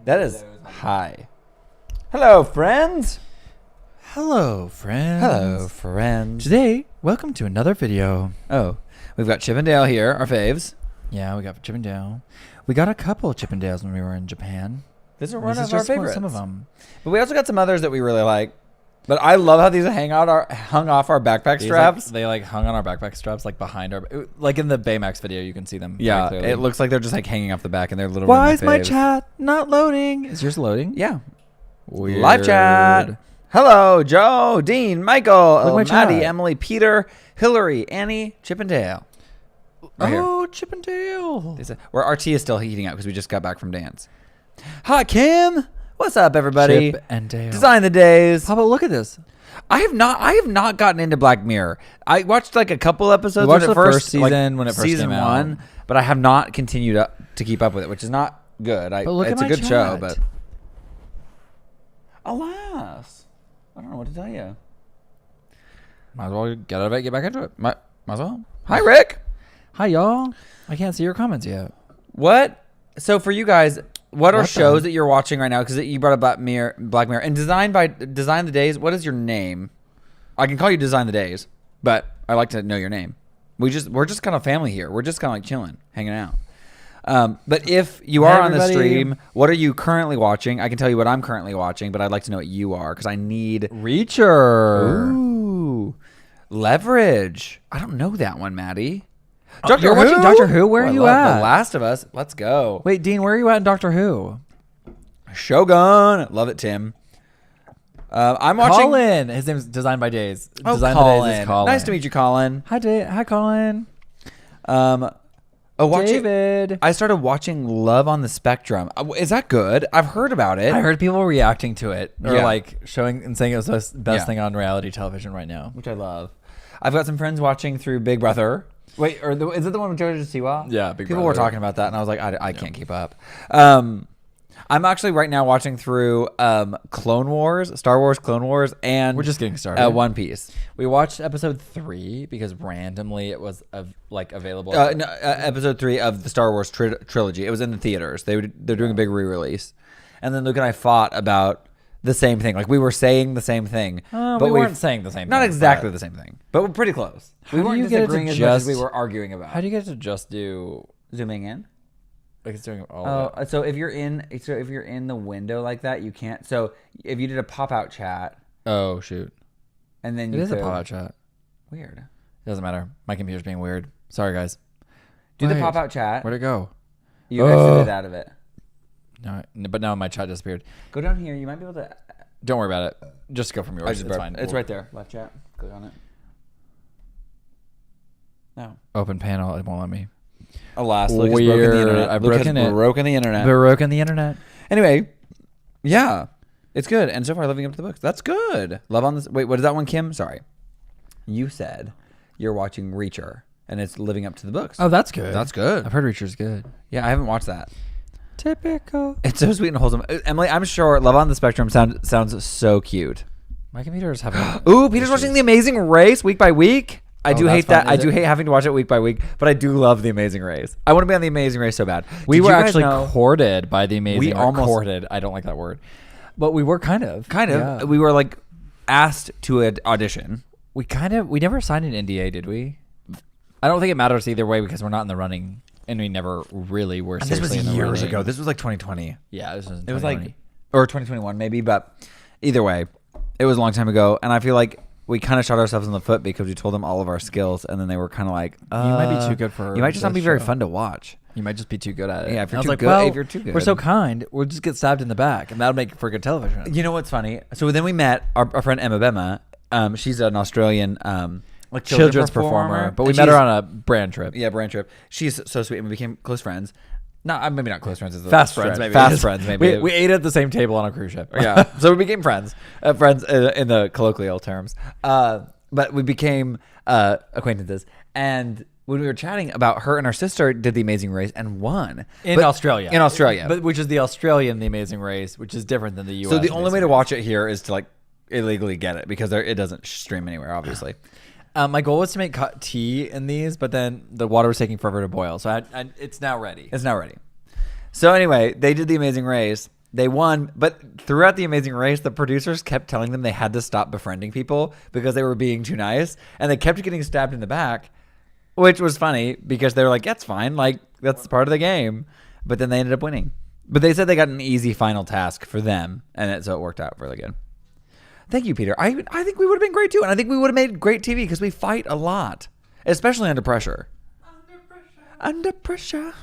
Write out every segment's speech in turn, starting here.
That is high. Hello, friends. Hello, friends. Hello, friends. Today, welcome to another video. Oh, we've got Chip and Dale here, our faves. Yeah, we got Chip and Dale. We got a couple of Chip and Dales when we were in Japan. These are And one this of is our just favorites. some of them. But we also got some others that we really like. But I love how these hung off our backpack straps. They hung on our backpack straps, behind our, like in the Baymax video, you can see them. Yeah, very clearly. it looks like they're just hanging off the back, and they're little. Why is my faves. chat not loading? Is yours loading? Yeah, Weird. live chat. Hello, Joe, Dean, Michael, Look at my Maddie, chat. Emily, Peter, Hillary, Annie, Chip and Dale. Right here. Oh, Chip and Dale. Where RT is still heating up because we just got back from dance. Hi, Kim. What's up, everybody? Chip and Dale. Design the days. How about look at this? I have not gotten into Black Mirror. I watched a couple episodes. We watched when it the first season when it first season came out. one, but I have not continued to keep up with it, which is not good. But look it's at a my good show, chat. but alas, I don't know what to tell you. Might as well get out of it, get back into it. Might as well. Hi, Rick. Hi, y'all. I can't see your comments yet. What? So for you guys, what are What the shows heck? that you're watching right now? Because you brought up Black Mirror, and Design the Days. What is your name? I can call you Design the Days, but I like to know your name. We're just kind of family here. We're just kind of like chilling, hanging out. But if you Hi, are on the everybody. stream, what are you currently watching? I can tell you what I'm currently watching, but I'd like to know what you are because I need Reacher. Ooh, Leverage. I don't know that one, Maddie. You're watching Doctor Who? Where are I you love at? The Last of Us. Let's go. Wait, Dean, where are you at in Doctor Who? Shogun. Love it, Tim. I'm watching. Colin. His name's Designed by Days. Oh, Designed Colin. by Days is Colin. Nice to meet you, Colin. Hi, Colin. Watching. David. I started watching Love on the Spectrum. Is that good? I've heard about it. I heard people reacting to it or Yeah. showing and saying it was the best Yeah. thing on reality television right now. which I love. I've got some friends watching through Big Brother. Wait, is it the one with Jojo Siwa? Yeah, Big People Brother. were talking about that, and I was like, I can't keep up. I'm actually right now watching through Clone Wars, Star Wars Clone Wars, and We're just getting started. One Piece. We watched episode 3 because randomly it was available. Episode 3 of the Star Wars trilogy. It was in the theaters. They're doing a big re-release, and then Luke and I fought about the same thing. Like we were saying the same thing, but but we weren't saying the same Not thing. exactly but the same thing, but we're pretty close. We How do weren't you get it to disagreeing as much as we just- were arguing about. How do you get to just do Zooming in? it's doing all Oh, of it? so if you're in the window like that, you can't. So if you did a pop out chat, Oh shoot. and then It you is a could- pop out chat. Weird. It doesn't matter. My computer's being weird. Sorry guys. Do the Wait. pop out chat. Where'd it go? You exited out of it. No, but now my chat disappeared. Go down here. You might be able to. Don't worry about it. Just go from yours. It's fine. It's right there. Left chat. Click on it. No. Open panel. It won't let me. Alas, Luke has broken the Weird. internet. I've Luke has broken it. broken the internet. Broken the internet. Anyway, yeah, it's good. And so far, living up to the books. That's good. Love on this. Wait, what is that one, Kim? Sorry. You said you're watching Reacher, and it's living up to the books. Oh, that's good. That's good. I've heard Reacher's good. Yeah, I haven't watched that. Typical. It's so sweet and wholesome. Emily, I'm sure Love on the Spectrum sounds so cute. My computer is having. Ooh, Peter's watching The Amazing Race week by week. I do that's hate that. fun, I is do it? hate having to watch it week by week, but I do love The Amazing Race. I want to be on The Amazing Race so bad. We Did were you guys actually know- courted by the amazing. We almost- courted. I don't like that word, but we were kind of. Yeah. We were like asked to audition. We never signed an NDA, did we? I don't think it matters either way because we're not in the running, and we never really were. And this was seriously in the years running. ago. This was like 2020. Yeah, this was. It was like, or 2021 maybe, but either way, it was a long time ago. And I feel like we kind of shot ourselves in the foot because we told them all of our skills, and then they were kind of like, You might be too good for You might just not this be very show." fun to watch. You might just be too good at it. Yeah, if you're And I was too like, good- well, if you're too we're so good. kind. We'll just get stabbed in the back, and that'll make for good television. You know what's funny? So then we met our friend Emma Bema. She's an Australian like Children's performer, but we And met her she's- on a brand trip. Yeah, brand trip. She's so sweet, and we became close friends. Not maybe not close friends. Is a Fast stretch. friends, maybe. Fast friends, maybe. We ate at the same table on a cruise ship. Yeah, so we became friends. Friends in the colloquial terms. But we became acquaintances. And when we were chatting about her and her sister did The Amazing Race and won In Australia. In Australia, But which is the Australian The Amazing Race, which is different than the US. so the only way Amazing to Race. watch it here is to like illegally get it because it doesn't stream anywhere, obviously. My goal was to make tea in these, but then the water was taking forever to boil. So it's now ready. It's now ready. So anyway, they did The Amazing Race, They won, but throughout the Amazing Race, the producers kept telling them they had to stop befriending people because they were being too nice, and they kept getting stabbed in the back, which was funny because they were like, "That's fine, like that's part of the game." But then they ended up winning. But they said they got an easy final task for them, and so it worked out really good. Thank you, Peter. I think we would have been great too, and I think we would have made great TV because we fight a lot, especially under pressure. Under pressure.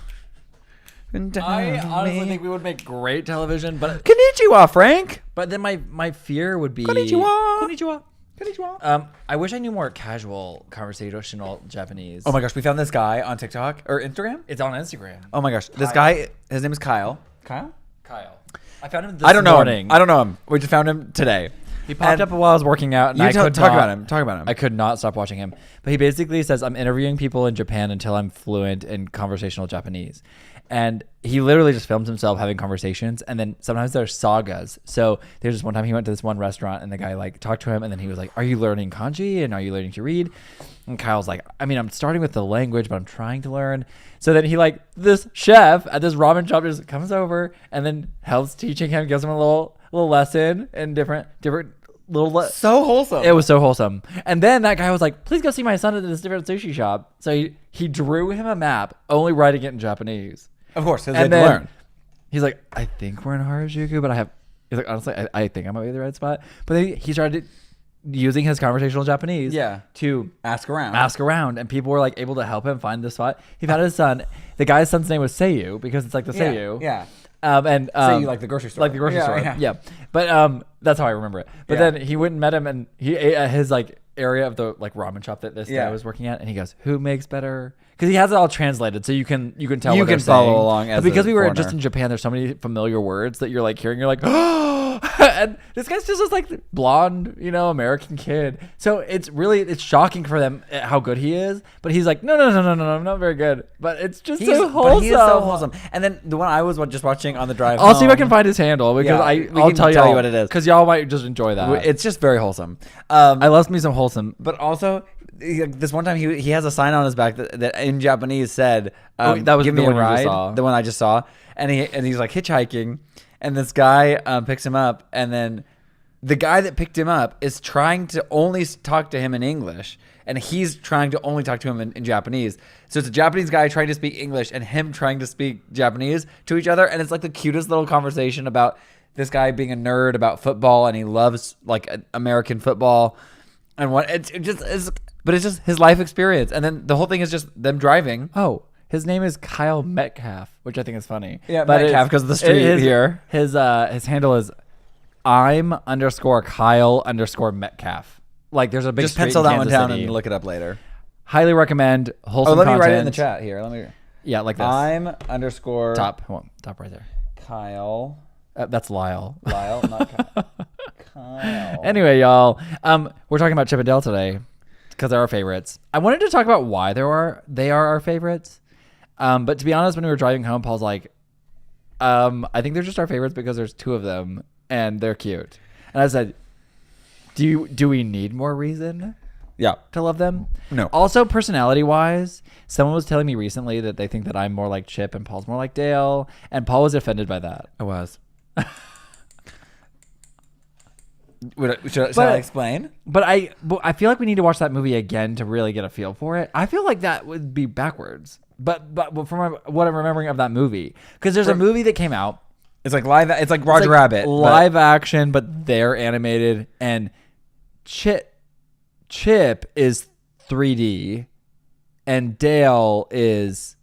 I honestly think we would make great television, but Konnichiwa, Frank. But then my fear would be Konnichiwa. Konnichiwa. Konnichiwa. I wish I knew more casual conversational Japanese. Oh my gosh, we found this guy on TikTok or Instagram. It's on Instagram. Oh my gosh, this Kyle. guy, his name is Kyle. Kyle? I found him this I don't know morning. him. I don't know him. We just found him today. He popped up while I was working out, and You I could talk not- about him. Talk about him. I could not stop watching him. But he basically says, I'm interviewing people in Japan until I'm fluent in conversational Japanese. And he literally just films himself having conversations. And then sometimes there's sagas. So there's this one time he went to this one restaurant and the guy like talked to him. And then he was like, are you learning kanji? And are you learning to read? And Kyle's like, I mean, I'm starting with the language, but I'm trying to learn. So then he like, this chef at this ramen shop just comes over and then helps teaching him, gives him a little lesson in different So wholesome. it was so wholesome. And then that guy was like, please go see my son at this different sushi shop. So he drew him a map, only writing it in Japanese. Of course, because they And had to then learn. he's like, I think we're in Harajuku, but he's like, honestly, I think I might be in the right spot. But then he started using his conversational Japanese to Ask around. and people were like able to help him find the spot. He found his son. The guy's son's name was Seiyu because it's like the Seiyu. Yeah. Seiyu, like the grocery store. Like the grocery store. Yeah. But that's how I remember it. But then he went and met him, and he ate at his like area of the like ramen shop that this guy was working at, and he goes, "Who makes better?" Because he has it all translated, so you can tell. You what they're can follow saying. along as But because a we were foreigner. just in Japan, there's so many familiar words that you're like hearing. You're like, oh, and this guy's just this like blonde, American kid. So it's shocking for them how good he is. But he's like, no, I'm not very good. But it's just so wholesome. He is so wholesome. And then the one I was just watching on the drive I'll see if I home, can find his handle because Yeah, we I'll can tell you what it is. because y'all might just enjoy that. It's just very wholesome. I love me some wholesome. But also, this one time he has a sign on his back that in Japanese said, that was "Give the me a one you just ride." saw. The one I just saw, and he's like hitchhiking, and this guy picks him up, and then the guy that picked him up is trying to only talk to him in English, and he's trying to only talk to him in Japanese. So it's a Japanese guy trying to speak English and him trying to speak Japanese to each other, and it's like the cutest little conversation about this guy being a nerd about football, and he loves like American football, and what it's just his life experience, and then the whole thing is just them driving. Oh, his name is Kyle Metcalf, which I think is funny. Yeah, but Metcalf because of the street here. His handle is I'm_Kyle_Metcalf. Like there's a big Just street pencil in that one Kansas down City. and look it up later. Highly recommend wholesome. Let me write it in the content. chat here. Let me. Yeah, like this. I'm_ top right there. Kyle. That's Lyle. Lyle, not Kyle. Kyle. Anyway, y'all, we're talking about Chip and Dale today because they're our favorites. I wanted to talk about why they are our favorites. But to be honest, when we were driving home, Paul's like, I think they're just our favorites because there's two of them and they're cute. And I said, do we need more reason Yeah. to love them? No. Also, personality-wise, someone was telling me recently that they think that I'm more like Chip and Paul's more like Dale, and Paul was offended by that. I was. Should I explain? But I feel like we need to watch that movie again to really get a feel for it. I feel like that would be backwards. But from what I'm remembering of that movie, because there's a movie that came out. It's like live. It's like Roger It's like Rabbit. live action, but they're animated, and Chip is 3D, and Dale is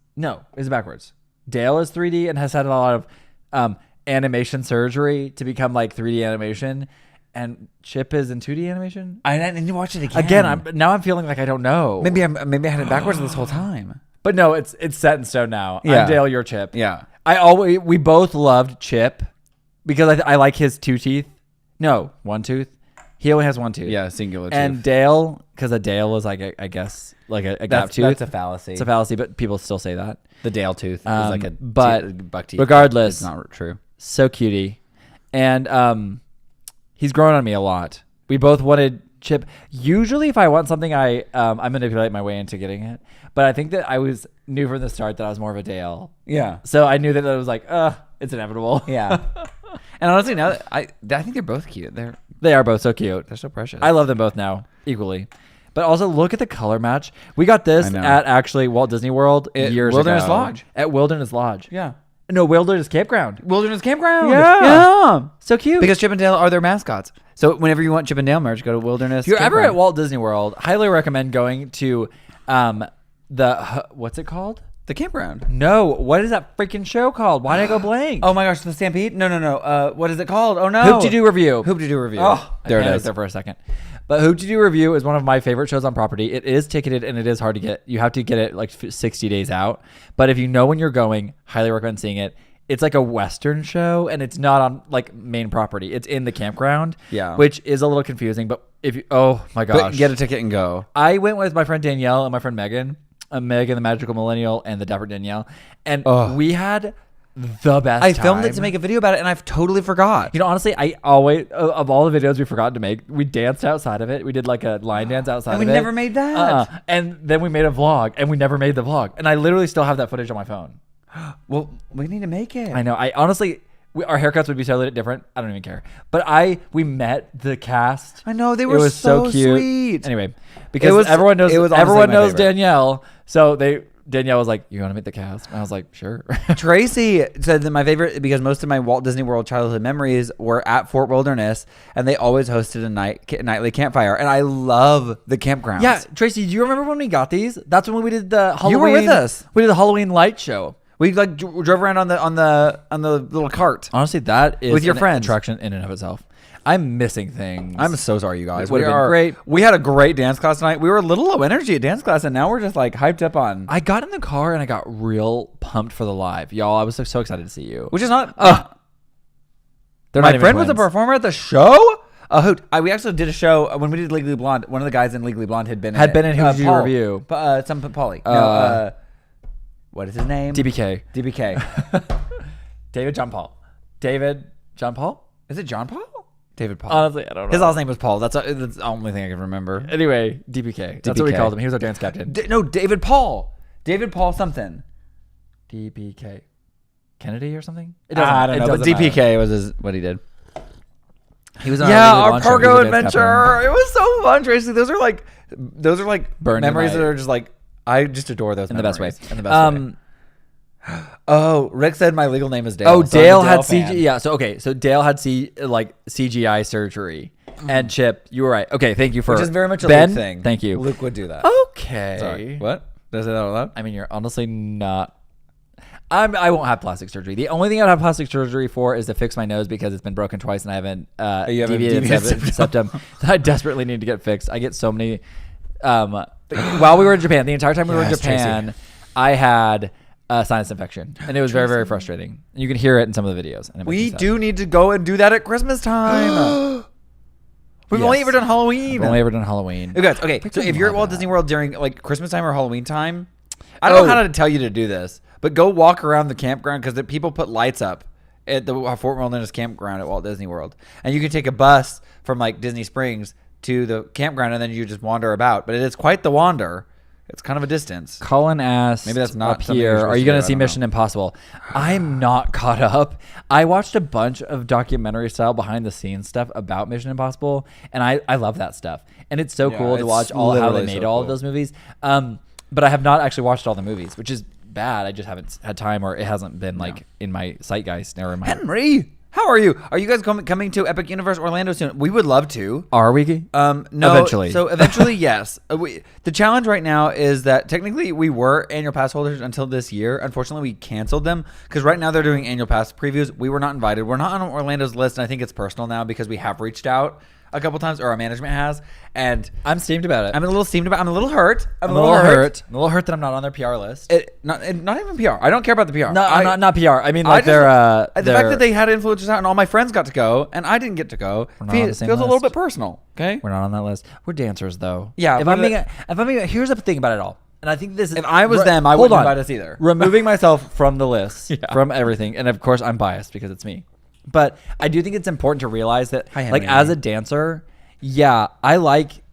backwards. Dale is 3D and has had a lot of animation surgery to become like 3D animation. And Chip is in 2D animation. I need to watch it again. Again, I'm feeling like I don't know. Maybe I had it backwards this whole time. But no, it's set in stone now. Yeah. I'm Dale, you're Chip. Yeah. We both loved Chip because I like his 2 teeth. No, 1 tooth. He only has 1 tooth. Yeah, singular tooth. And Dale, because a Dale is like I guess like a gap tooth. That's a fallacy. It's a fallacy, but people still say that. The Dale tooth is like a buck teeth. Regardless, it's not true. So cutie, and he's grown on me a lot. We both wanted Chip. Usually, if I want something, I manipulate my way into getting it. But I think that I knew from the start that I was more of a Dale. Yeah. So I knew that it was like, it's inevitable. Yeah. And honestly, now I think they're both cute. They are both so cute. They're so precious. I love them both now equally. But also look at the color match. We got this at actually Walt Disney World years Wilderness ago. Lodge. At Wilderness Lodge. Yeah. No, Wilderness Campground. Wilderness Campground. Yeah. So cute. Because Chip and Dale are their mascots. So whenever you want Chip and Dale merch, go to Wilderness. If you're ever Campground. at Walt Disney World, highly recommend going to what's it called? The campground. No, what is that freaking show called? Why did I go blank? Oh my gosh, the Stampede? No. What is it called? Oh no. Hoop to Do Review. Hoop to Do Review. Oh, there I it is. there for a second. But Hoop to Do Review is one of my favorite shows on property. It is ticketed and it is hard to get. You have to get it like 60 days out. But if you know when you're going, highly recommend seeing it. It's like a Western show and it's not on like main property. It's in the campground. Yeah. Which is a little confusing. But if you, oh my gosh. But get a ticket and go. I went with my friend Danielle and my friend Megan. Megan, the Magical Millennial, and the Dapper Danielle. And we had the best I filmed it time. to make a video about it and I've totally forgot. You know, honestly, I always, of all the videos we forgot to make, we danced outside of it. We did like a line dance outside And of we it. never made that. And then we made a vlog and we never made the vlog. And I literally still have that footage on my phone. Well, we need to make it. I know. I honestly, our haircuts would be totally different. I don't even care. But we met the cast. I know, they It were was so cute. sweet. Anyway, because everyone knows Danielle. So Danielle was like, "You want to meet the cast?" And I was like, "Sure." Tracy said that my favorite, because most of my Walt Disney World childhood memories were at Fort Wilderness, and they always hosted a nightly campfire, and I love the campgrounds. Yeah, Tracy, do you remember when we got these? That's when we did the Halloween. You were with us. We did the Halloween light show. We like drove around on the little cart. Honestly, that is With your an friends. attraction in and of itself. I'm missing things. I'm so sorry, you guys. It would've been great. We had a great dance class tonight. We were a little low energy at dance class, and now we're just like hyped up on. I got in the car and I got real pumped for the live, y'all. I was so excited to see you. Which is not. They're My not even friend was a twins. performer at the show. We actually did a show when we did Legally Blonde. One of the guys in Legally Blonde had been in Had been in Who Did You Paul. Review? Some Pauly. No, what is his name? DBK. DBK. David John Paul. David John Paul? Is it John Paul? David Paul. Honestly, I don't know. His last name was Paul. That's the only thing I can remember. Anyway, DBK. That's what we DBK. called him. He was our dance captain. No, David Paul. David Paul something. DBK. Kennedy or something? It I don't know. But doesn't matter. DPK was what he did. He was on Yeah, Legally our Blonde show. He cargo was a dance adventure. captain. It was so fun, Tracy. Those are like Burned in memories my- that are just like I just adore those In the best way. memories. In the best way. Oh, Rick said my legal name is Dale. Oh, so I'm a Dale had fan. CGI. Yeah, so okay, so Dale had CGI surgery, and Chip, you were right. Okay, thank you for Which is very much a Ben. Luke thing. Thank you. Luke would do that. Okay. Sorry. What? Did I say that out loud? I mean, you're honestly not. I won't have plastic surgery. The only thing I'd have plastic surgery for is to fix my nose because it's been broken twice and I haven't You have a deviated deviated septum. I desperately need to get fixed. I get so many. While we were in Japan, the entire time we were in Yes, Japan, Tracy. I had a sinus infection, and it was very, very frustrating. You can hear it in some of the videos. And it makes me We sad. do need to go and do that at Christmas time. We've Yes. only ever done Halloween. I've only ever done Halloween. Okay, guys, okay. So Freaking if you're at love Walt that. Disney World during like Christmas time or Halloween time, I don't know how to tell you to do this, but go walk around the campground because people put lights up at the Fort Wilderness campground at Walt Disney World, and you can take a bus from like Disney Springs to the campground, and then you just wander about. But it is quite the wander. It's kind of a distance. Colin asked, Maybe that's not up something here. you're supposed Are you to going do. to I see don't Mission know. Impossible? I'm not caught up. I watched a bunch of documentary style behind the scenes stuff about Mission Impossible, and I love that stuff. And it's so Yeah, cool to it's watch all how they literally made so all cool. of those movies. But I have not actually watched all the movies, which is bad. I just haven't had time, or it hasn't been like in my zeitgeist or in my. Henry, how are you? Are you guys coming to Epic Universe Orlando soon? We would love to. Are we? No. Eventually. So eventually, yes. The challenge right now is that technically we were annual pass holders until this year. Unfortunately, we canceled them because right now they're doing annual pass previews. We were not invited. We're not on Orlando's list, and I think it's personal now because we have reached out a couple times, or our management has, and I'm steamed about it. I'm a little steamed about. I'm a little hurt. I'm a little hurt. I'm a little hurt that I'm not on their PR list. Not even PR. I don't care about the PR. No, not PR. I mean, I like just- their the fact that they had influencers out and all my friends got to go and I didn't get to go We're not on the feels same a little list. bit personal. Okay. We're not on that list. We're dancers, though. Yeah, If we're I'm being, here's the thing about it all, and I think this is. If I was them, I hold wouldn't on. invite us either. Removing myself from the list, Yeah. from everything, and of course I'm biased because it's me. But I do think it's important to realize that, Hi, like, Henry. as a dancer, yeah, I like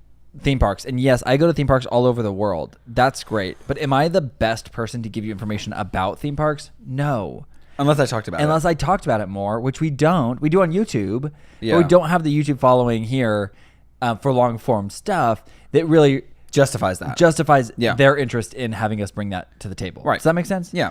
theme parks, and yes, I go to theme parks all over the world. That's great. But am I the best person to give you information about theme parks? No. Unless I talked about Unless it. I talked about it more, which we don't. We do on YouTube, Yeah. but we don't have the YouTube following here for long form stuff that really Justifies that. justifies Yeah. their interest in having us bring that to the table. Right. Does that make sense? Yeah.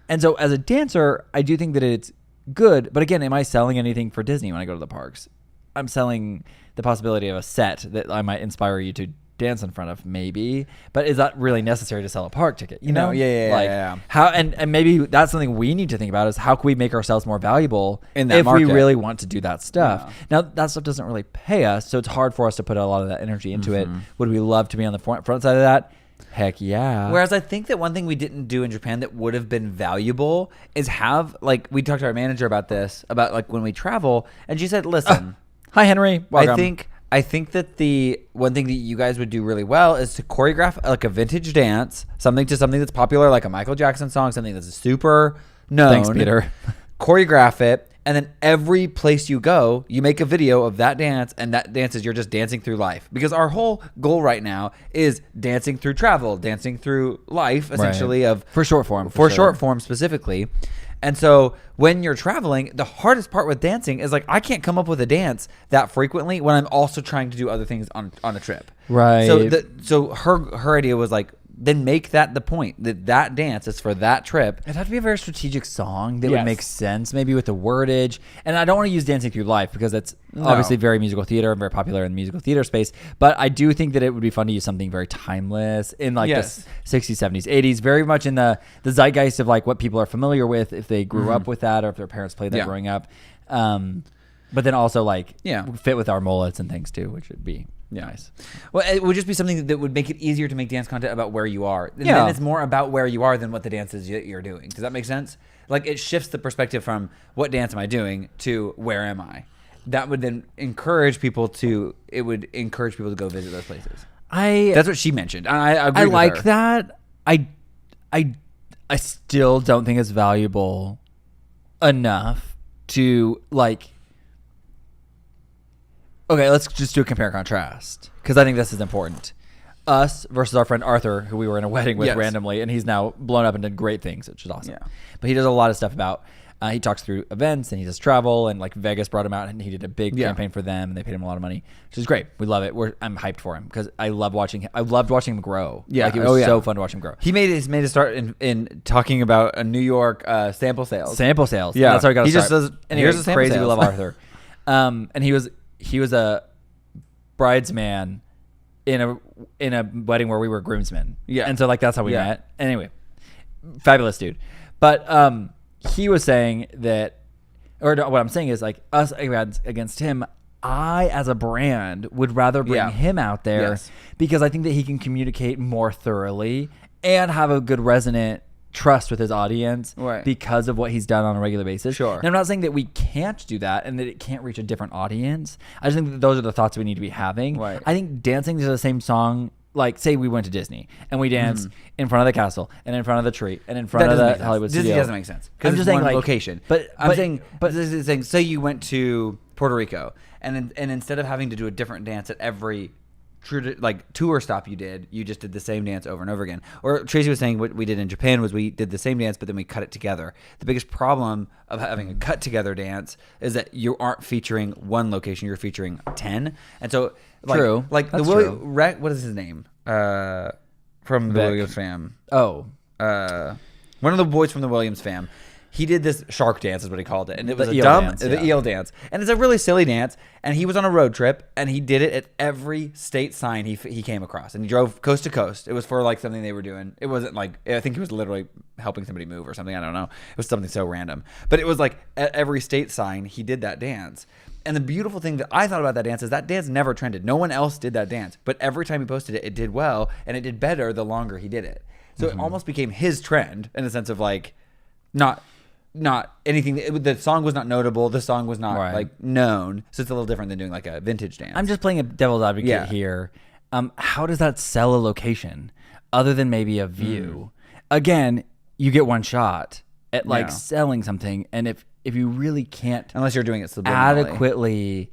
And so as a dancer, I do think that it's good. But again, am I selling anything for Disney when I go to the parks? I'm selling the possibility of a set that I might inspire you to dance in front of, maybe. But is that really necessary to sell a park ticket? You know? No, yeah, like yeah. How and maybe that's something we need to think about is how can we make ourselves more valuable In that if market. we really want to do that stuff. Yeah. Now that stuff doesn't really pay us, so it's hard for us to put a lot of that energy into it. Would we love to be on the front side of that? Heck yeah. Whereas I think that one thing we didn't do in Japan that would have been valuable is have, like, we talked to our manager about this, about like when we travel, and she said, listen, Hi Henry. Welcome. I think that the one thing that you guys would do really well is to choreograph like a vintage dance, something that's popular, like a Michael Jackson song, something that's super known. Thanks, Peter. Choreograph it, and then every place you go, you make a video of that dance, and that dance is you're just dancing through life. Because our whole goal right now is dancing through travel, dancing through life, essentially, Right. of For short form, for for sure. short form specifically. And so when you're traveling, the hardest part with dancing is like I can't come up with a dance that frequently when I'm also trying to do other things on a trip. Right. So her idea was like, then make that the point that dance is for that trip. It'd have to be a very strategic song that Yes. would make sense, maybe with the wordage. And I don't want to use Dancing Through Life because that's obviously very musical theater and very popular in the musical theater space. But I do think that it would be fun to use something very timeless in like Yes. the 60s, 70s, 80s, very much in the zeitgeist of like what people are familiar with if they grew up with that or if their parents played that Yeah. growing up. But then also like Yeah. fit with our mullets and things too, which would be nice. Well, it would just be something that would make it easier to make dance content about where you are. And Yeah. then it's more about where you are than what the dance is that you're doing. Does that make sense? Like it shifts the perspective from what dance am I doing to where am I? That would then encourage people to go visit those places. That's what she mentioned. I agree I with like her. that. I still don't think it's valuable enough to like. Okay, let's just do a compare and contrast because I think this is important. Us versus our friend Arthur, who we were in a wedding with Yes. randomly, and he's now blown up and done great things, which is awesome. Yeah. But he does a lot of stuff about. He talks through events and he does travel and like Vegas brought him out and he did a big Yeah. campaign for them and they paid him a lot of money, which is great. We love it. I'm hyped for him because I loved watching him grow. Yeah. Like it was Oh, yeah. so fun to watch him grow. He made a start in talking about a New York sample sales. Sample sales. Yeah. That's how he got to He start. just does- Anyway, here's the sample crazy. We sales. love Arthur. And he was a bridesman in a wedding where we were groomsmen. Yeah. And so like that's how we Yeah. met. Anyway, fabulous dude. But he was saying that, or no, what I'm saying is like us against him. I, as a brand, would rather bring Yeah. him out there Yes. because I think that he can communicate more thoroughly and have a good resonant trust with his audience Right. because of what he's done on a regular basis. Sure. And I'm not saying that we can't do that and that it can't reach a different audience. I just think that those are the thoughts we need to be having. Right. I think dancing to the same song, like say we went to Disney and we danced in front of the castle and in front of the tree and in front That of doesn't the make sense. Hollywood Disney studio. doesn't make sense I'm because just it's saying, one like, location. but I'm saying, say you went to Puerto Rico and instead of having to do a different dance at every tour stop you just did the same dance over and over again. Or Tracy was saying what we did in Japan was we did the same dance, but then we cut it together. The biggest problem of having a cut together dance is that you aren't featuring one location, you're featuring 10. And so like, True. like That's the true. what is his name? From the Vic. Williams fam. Oh, One of the boys from the Williams fam. He did this shark dance, is what he called it, and it was The a eel dumb dance, the yeah. eel dance, and it's a really silly dance. And he was on a road trip, and he did it at every state sign he came across, and he drove coast to coast. It was for like something they were doing. It wasn't like I think he was literally helping somebody move or something. I don't know. It was something so random, but it was like at every state sign he did that dance. And the beautiful thing that I thought about that dance is that dance never trended. No one else did that dance, but every time he posted it, it did well, and it did better the longer he did it. So it almost became his trend in the sense of like not anything. The song was not notable. The song was not Right. like known. So it's a little different than doing like a vintage dance. I'm just playing a devil's advocate Yeah. here. How does that sell a location other than maybe a view? Again, you get one shot at like Yeah. selling something, and if you really can't unless you're doing it subliminally. adequately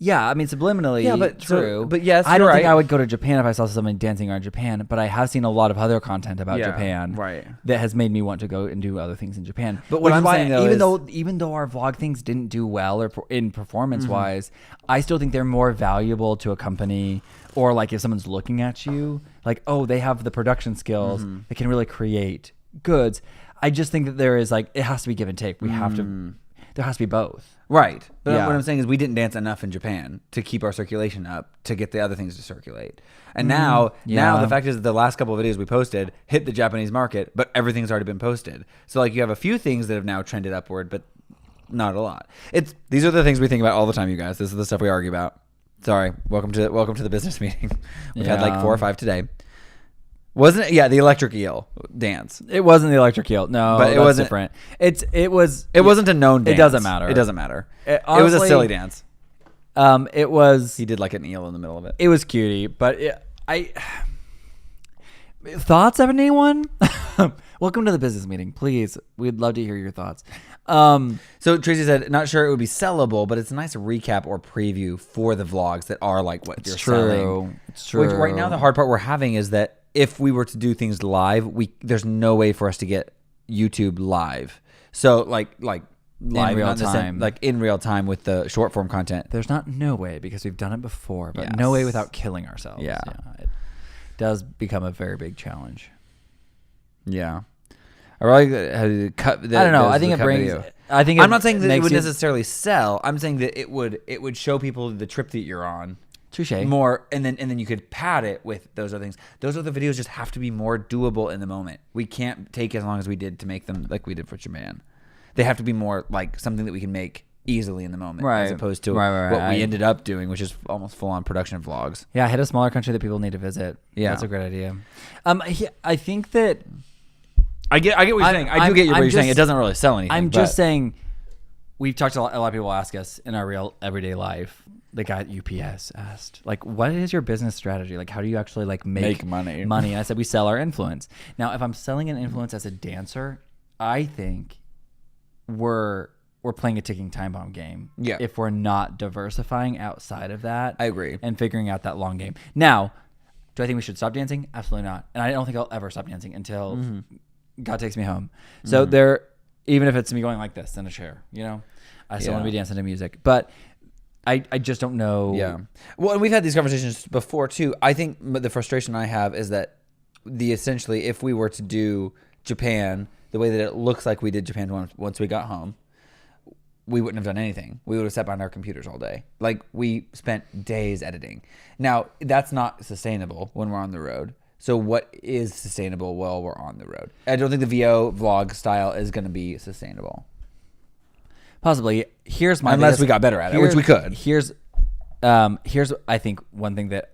Yeah, I mean subliminally. Yeah, but true. but yes, I don't you're think right. I would go to Japan if I saw someone dancing around Japan. But I have seen a lot of other content about Yeah, Japan, right. that has made me want to go and do other things in Japan. But what Which is I'm why, saying, though, even though our vlog things didn't do well or in performance wise, I still think they're more valuable to a company, or like if someone's looking at you, like, oh, they have the production skills, they can really create goods. I just think that there is like, it has to be give and take. We have to. There has to be both. Right. But Yeah. what I'm saying is we didn't dance enough in Japan to keep our circulation up to get the other things to circulate. And now the fact is that the last couple of videos we posted hit the Japanese market, but everything's already been posted. So like you have a few things that have now trended upward, but not a lot. These are the things we think about all the time, you guys. This is the stuff we argue about. Sorry. Welcome to the business meeting. We've had like 4 or 5 today. Wasn't it? Yeah, the electric eel dance. It wasn't the electric eel. No, But it that's wasn't- different. It wasn't a known dance. It doesn't matter. It doesn't matter. It was a Honestly, silly dance. It was. He did like an eel in the middle of it. It was cutie, but thoughts of anyone? Welcome to the business meeting. Please, we'd love to hear your thoughts. So Tracy said, not sure it would be sellable, but it's a nice recap or preview for the vlogs that are like what you're selling. It's true. Which right now the hard part we're having is that if we were to do things live, there's no way for us to get YouTube live. So like live real not in the same- time. like in real time with the short form content. There's not no way because we've done it before, but Yes. no way without killing ourselves. Yeah. It does become a very big challenge. Yeah. I really had to cut. I don't know. I think it brings. I think I'm not saying that it makes would you- necessarily sell. I'm saying that it would show people the trip that you're on. Touche. More, and then you could pad it with those other things. Those other videos just have to be more doable in the moment. We can't take as long as we did to make them like we did for Japan. They have to be more like something that we can make easily in the moment, Right. as opposed to Right. what we ended up doing, which is almost full on production vlogs. Yeah, hit a smaller country that people need to visit. Yeah. That's a great idea. I think that I get what you're saying. I do get what you're saying. It doesn't really sell anything. I'm but- just saying, we've talked a lot of people ask us in our real everyday life. The guy at UPS asked, like, what is your business strategy? Like, how do you actually like make money? And I said, we sell our influence. Now, if I'm selling an influence as a dancer, I think we're playing a ticking time bomb game. Yeah. If we're not diversifying outside of that. I agree. And figuring out that long game. Now, do I think we should stop dancing? Absolutely not. And I don't think I'll ever stop dancing until God takes me home. So even if it's me going like this in a chair, I still want to be dancing to music. But I just don't know. Yeah. Well, and we've had these conversations before too. I think the frustration I have is that essentially, if we were to do Japan the way that it looks like we did Japan once we got home, we wouldn't have done anything. We would have sat behind our computers all day. Like we spent days editing. Now that's not sustainable when we're on the road. So what is sustainable while we're on the road? I don't think the VO vlog style is going to be sustainable. Possibly. Here's my Unless we got better at it, which we could. Here's I think one thing that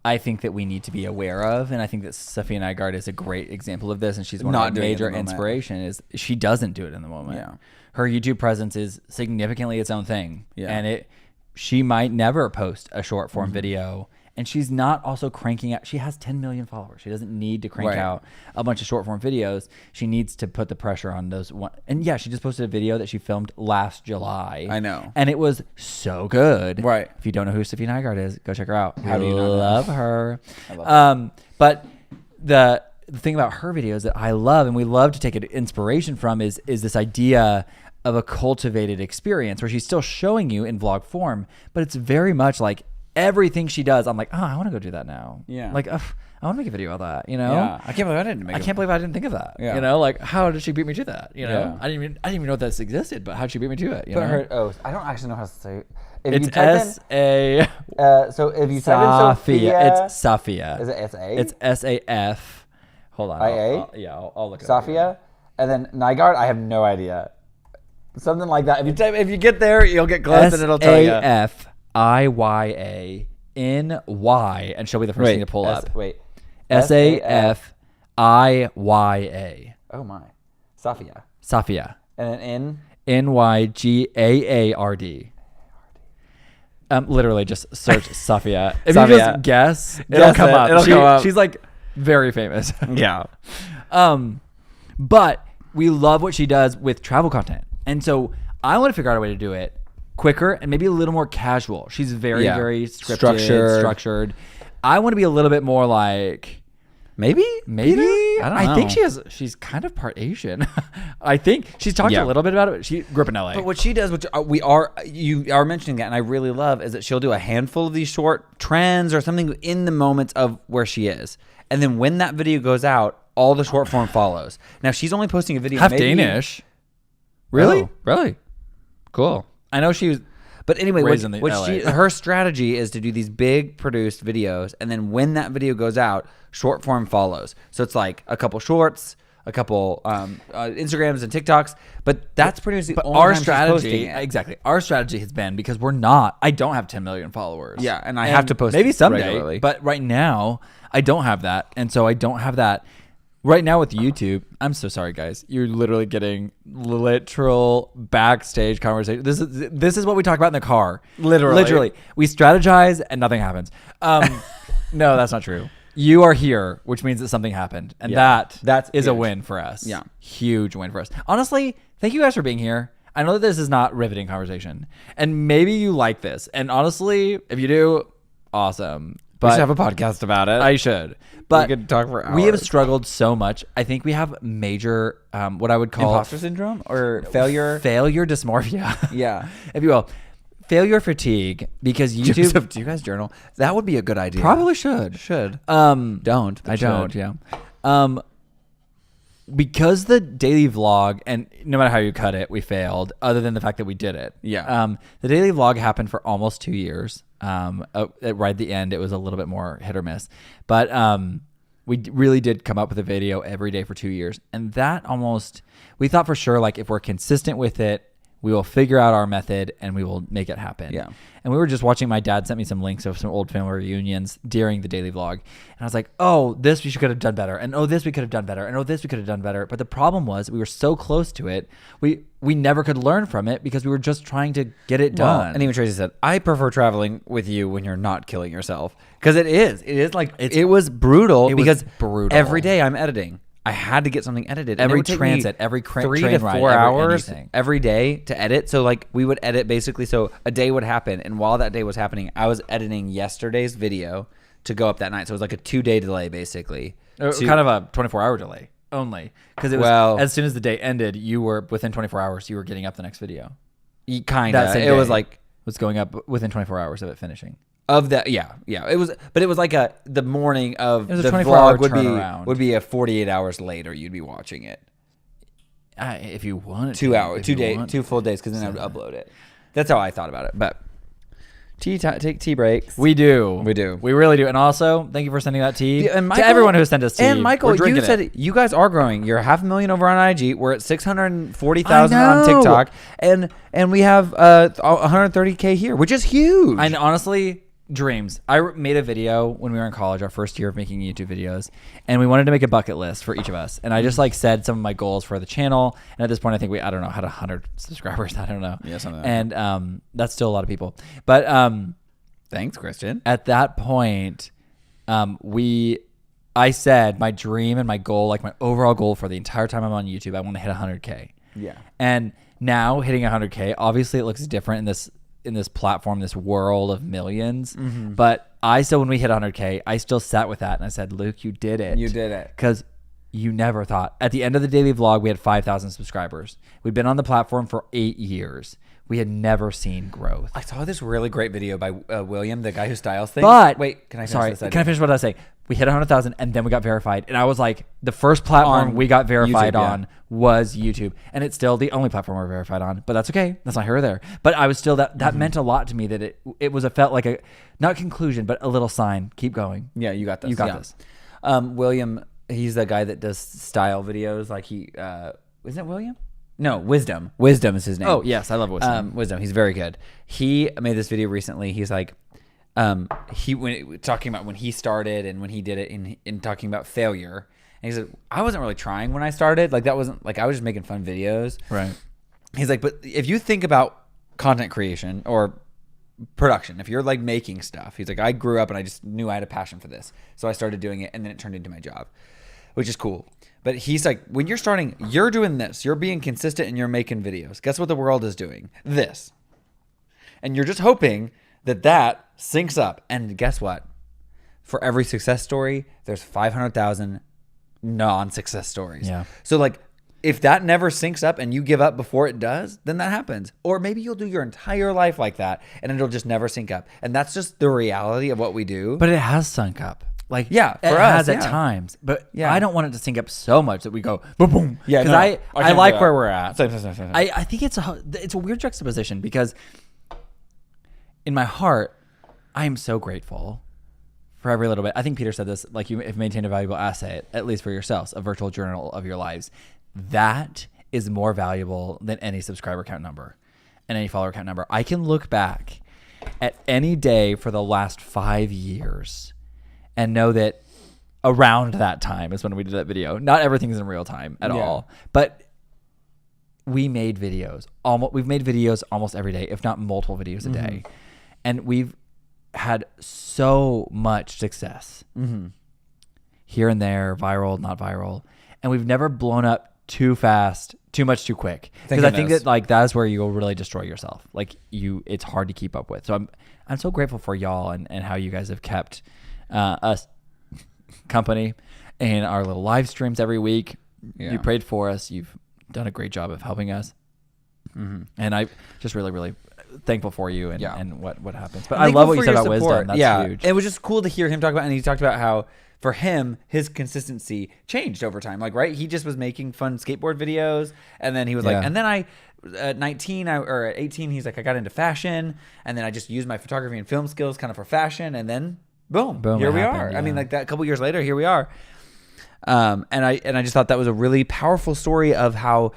I think that we need to be aware of, and I think that Sophia Nygaard is a great example of this, and she's one Not of our doing it in major the moment. inspiration, is she doesn't do it in the moment. Yeah. Her YouTube presence is significantly its own thing. Yeah. And she might never post a short form video. And she's not also cranking out. She has 10 million followers. She doesn't need to crank Right. out a bunch of short form videos. She needs to put the pressure on those one. And yeah, she just posted a video that she filmed last July. I know. And it was so good. Right. If you don't know who Sophia Nygaard is, go check her out. How do you not know? love her? I love But the thing about her videos that I love and we love to take inspiration from is this idea of a cultivated experience where she's still showing you in vlog form, but it's very much like everything she does, I'm like, oh, I want to go do that now. Yeah. Like, I want to make a video of that, Yeah. I can't believe I didn't make I it. can't believe I didn't think of that. Yeah. Like, how did she beat me to that? Yeah. I didn't even know this existed, but how'd she beat me to it? I don't actually know how to say it. If It's you type S-A... so if you type in Sophia, It's Sophia. is it S-A? It's S-A-F. Hold on. I-A? I'll look it up. Sophia, and then Nygaard. I have no idea. Something like that. If you get there, you'll get close, and it'll tell you. S-A-F-I-Y-A-N-Y, and she'll be the first thing to pull up. Wait. S-A-F-I-Y-A. Oh my. Sophia. Sophia. And then in. N-Y-G-A-A-R-D. Literally just search Sophia. If you Sophia. just guess, it'll come up. It'll come up. She's like very famous. Yeah. But we love what she does with travel content. And so I want to figure out a way to do it quicker and maybe a little more casual. She's very, Yeah. very structured. I want to be a little bit more like... Maybe. I don't know. think she's kind of part Asian. I think she's talked a little bit about it. She grew up in LA. But what she does, which you are mentioning that, and I really love, is that she'll do a handful of these short trends or something in the moments of where she is, and then when that video goes out, all the short form follows. Now she's only posting a video half maybe, Danish. Really? Oh, really? Cool. I know she was. But anyway, Raised in the LA. her strategy is to do these big produced videos, and then when that video goes out, short form follows. So it's like a couple shorts, a couple Instagrams and TikToks, but that's pretty much the only Our time she's strategy, posting it. exactly. Our strategy has been because I don't have 10 million followers. Yeah, and I have to post maybe someday, regularly. but right now I don't have that, and so I don't have that. Right now with YouTube, I'm so sorry, guys. You're literally getting literal backstage conversation. This is what we talk about in the car. Literally, we strategize and nothing happens. No, that's not true. You are here, which means that something happened, and that is a win for us. Yeah, huge win for us. Honestly, thank you guys for being here. I know that this is not riveting conversation, and maybe you like this. And honestly, if you do, awesome. We But should have a podcast about it. I should. But we could talk for hours. We have struggled so much. I think we have major, what I would call imposter syndrome or failure dysmorphia. Yeah, if you will, failure fatigue, because YouTube. Joseph, do you guys journal? That would be a good idea. Probably should. Don't. I don't. Yeah. Because the daily vlog, and no matter how you cut it, we failed. Other than the fact that we did it. Yeah. The daily vlog happened for almost 2 years. Right at the end, it was a little bit more hit or miss, but we really did come up with a video every day for 2 years, and that we thought for sure, like, if we're consistent with it, we will figure out our method and we will make it happen. Yeah. And we were just watching, my dad sent me some links of some old family reunions during the daily vlog. And I was like, oh, this we could have done better. And oh, this we could have done better. And oh, this we could have done better. But the problem was we were so close to it. We never could learn from it because we were just trying to get it done. And even Tracy said, I prefer traveling with you when you're not killing yourself. Because it is like, it was brutal because every day I'm editing. I had to get something edited. Every transit, every 3 to 4 hours every day to edit. So like we would edit basically. So a day would happen, and while that day was happening, I was editing yesterday's video to go up that night. So it was like a 2-day delay basically. Kind of a 24-hour delay only, because it was as soon as the day ended, you were within 24 hours. You were getting up the next video. Kind of. It was like was going up within 24 hours of it finishing. Of that, yeah. It was, but it was like the morning of the 24-hour vlog would be a 48 hours later. You'd be watching it. If you wanted 2 hours, 2 full days, because then I would upload it. That's how I thought about it. But take tea breaks. We do. We really do. And also, thank you for sending that tea to everyone who sent us tea. And Michael, you said you guys are growing. You're 500,000 over on IG. We're at 640,000 on TikTok, and we have 130K here, which is huge. And honestly, dreams. I made a video when we were in college, our first year of making YouTube videos, and we wanted to make a bucket list for each of us. And I just said some of my goals for the channel. And at this point, I think I don't know, had 100 subscribers. I don't know. Yeah, something like that. And that's still a lot of people. But thanks, Christian. At that point, I said my dream and my goal, like my overall goal for the entire time I'm on YouTube, I want to hit 100K. Yeah. And now hitting 100K, obviously it looks different in this platform, this world of millions. Mm-hmm. But when we hit 100K, I still sat with that and I said, Luke, you did it. You did it. Because you never thought. At the end of the daily vlog, we had 5,000 subscribers. We'd been on the platform for 8 years. We had never seen growth. I saw this really great video by William, the guy who styles things. But wait, can I finish this? Can I finish what I was saying? We hit 100,000 and then we got verified. And I was like, the first platform we got verified YouTube, on was YouTube. And it's still the only platform we're verified on. But that's okay. That's not here or there. But I was still, that meant a lot to me, that it felt like a, not conclusion, but a little sign. Keep going. Yeah, you got this. You got this. William, he's the guy that does style videos. Like isn't it William? No, Wisdom. Wisdom is his name. Oh, yes. I love Wisdom. Wisdom. He's very good. He made this video recently. He's like, talking about when he started and when he did it in talking about failure. And he said, I wasn't really trying when I started. Like, that wasn't, like, I was just making fun videos. Right. He's like, but if you think about content creation or production, if you're like making stuff, he's like, I grew up and I just knew I had a passion for this. So I started doing it and then it turned into my job, which is cool. But he's like, when you're starting, you're doing this. You're being consistent and you're making videos. Guess what the world is doing? This. And you're just hoping that syncs up. And guess what? For every success story, there's 500,000 non-success stories. Yeah. So like, if that never syncs up and you give up before it does, then that happens. Or maybe you'll do your entire life like that and it'll just never sync up. And that's just the reality of what we do. But it has sunk up. Like, yeah, it for has us, at yeah. times. But Yeah. I don't want it to sync up so much that we go boom, boom. Yeah, because no, I can't like do that. where we're at. Same. I think it's a weird juxtaposition because in my heart, I am so grateful for every little bit. I think Peter said this, like, you have maintained a valuable asset, at least for yourselves, a virtual journal of your lives. That is more valuable than any subscriber count number and any follower count number. I can look back at any day for the last 5 years and know that around that time is when we did that video. Not everything's in real time at all, but we made videos. We've made videos almost every day, if not multiple videos a day. And we've had so much success here and there, viral, not viral. And we've never blown up too fast, too much, too quick. Because I think that like that's where you'll really destroy yourself. Like it's hard to keep up with. So I'm so grateful for y'all and how you guys have kept us company in our little live streams every week. Yeah. You prayed for us. You've done a great job of helping us. And I just really, really thankful for you and what happens. But I love what you said about wisdom. That's huge. It was just cool to hear him talk about, and he talked about how for him, his consistency changed over time. Like, right, he just was making fun skateboard videos, and then he was like, and then at 19 or at 18, he's like, I got into fashion, and then I just used my photography and film skills kind of for fashion, and then boom, here we are. Yeah. I mean, like that, a couple years later, here we are. And I just thought that was a really powerful story of how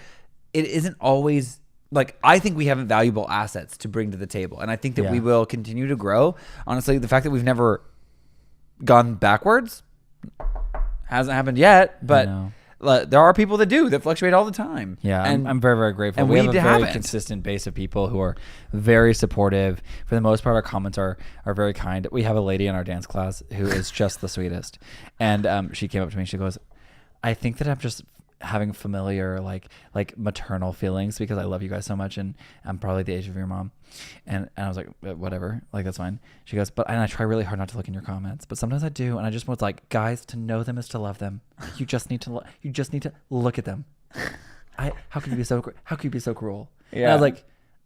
it isn't always. Like, I think we have valuable assets to bring to the table. And I think that we will continue to grow. Honestly, the fact that we've never gone backwards hasn't happened yet. But there are people that do, that fluctuate all the time. Yeah, and I'm very, very grateful. And we have a very haven't. consistent base of people who are very supportive. For the most part, our comments are very kind. We have a lady in our dance class who is just the sweetest. And she came up to me and she goes, I think that I'm just having familiar like maternal feelings because I love you guys so much and I'm probably the age of your mom, and I was like, whatever, like that's fine. She goes, and I try really hard not to look in your comments, but sometimes I do, and I just was like, guys, to know them is to love them. You just need to look at them. How can you be so cruel? Yeah. And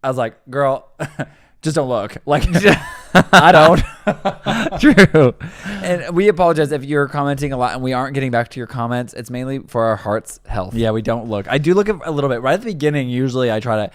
I was like, girl, just don't look. Like, I don't. True. And we apologize if you're commenting a lot and we aren't getting back to your comments. It's mainly for our heart's health. Yeah, we don't look. I do look a little bit right at the beginning. Usually I try.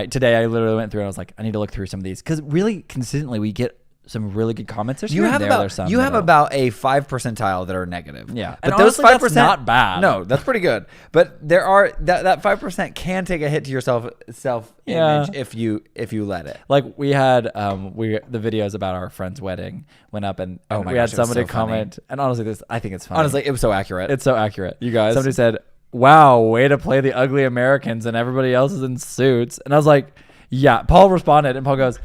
Today I literally went through and I was like, I need to look through some of these because really consistently we get some really good comments. There's about a 5 percentile that are negative. Yeah, but and those honestly, 5% that's not bad. No, that's pretty good. But there are that 5% can take a hit to your self image if you let it. Like we had the videos about our friend's wedding went up and we had somebody comment, and honestly, I think it's funny. Honestly, it was so accurate. It's so accurate. You guys, somebody said, "Wow, way to play the ugly Americans," and everybody else is in suits, and I was like, "Yeah." Paul responded, and Paul goes,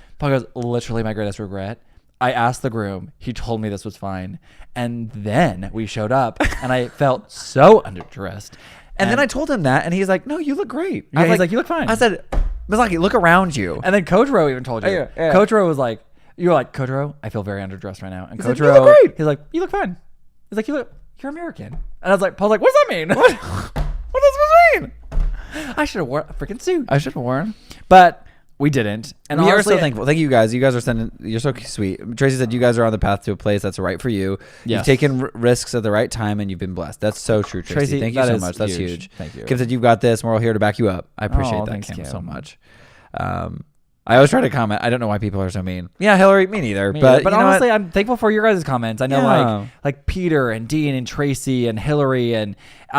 "Literally, my greatest regret." I asked the groom. He told me this was fine. And then we showed up and I felt so underdressed. And then I told him that and he's like, no, you look great. Yeah, he's like, you look fine. I said, Mazaki, look around you. And then Coach Rowe even told you. Yeah. Coach Rowe was like, you were like, Coach Rowe, I feel very underdressed right now. And Coach Rowe, you look great. He's like, you look fine. He's like, you're American. And I was like, Paul's like, what does that mean? What does that supposed to mean? I should have worn a freaking suit. I should have worn. But we didn't. And we honestly, are so thankful. Thank you guys. You guys are you're so sweet. Tracy said you guys are on the path to a place that's right for you. Yes. You've taken risks at the right time and you've been blessed. That's so true, Tracy. Thank you so much. That's huge. Thank you. Kim said you've got this and we're all here to back you up. I appreciate that, thanks, Kim, Kim, so much. I always try to comment. I don't know why people are so mean. Yeah, Hillary, me neither. But honestly, I'm thankful for your guys' comments. I know like Peter and Dean and Tracy and Hillary and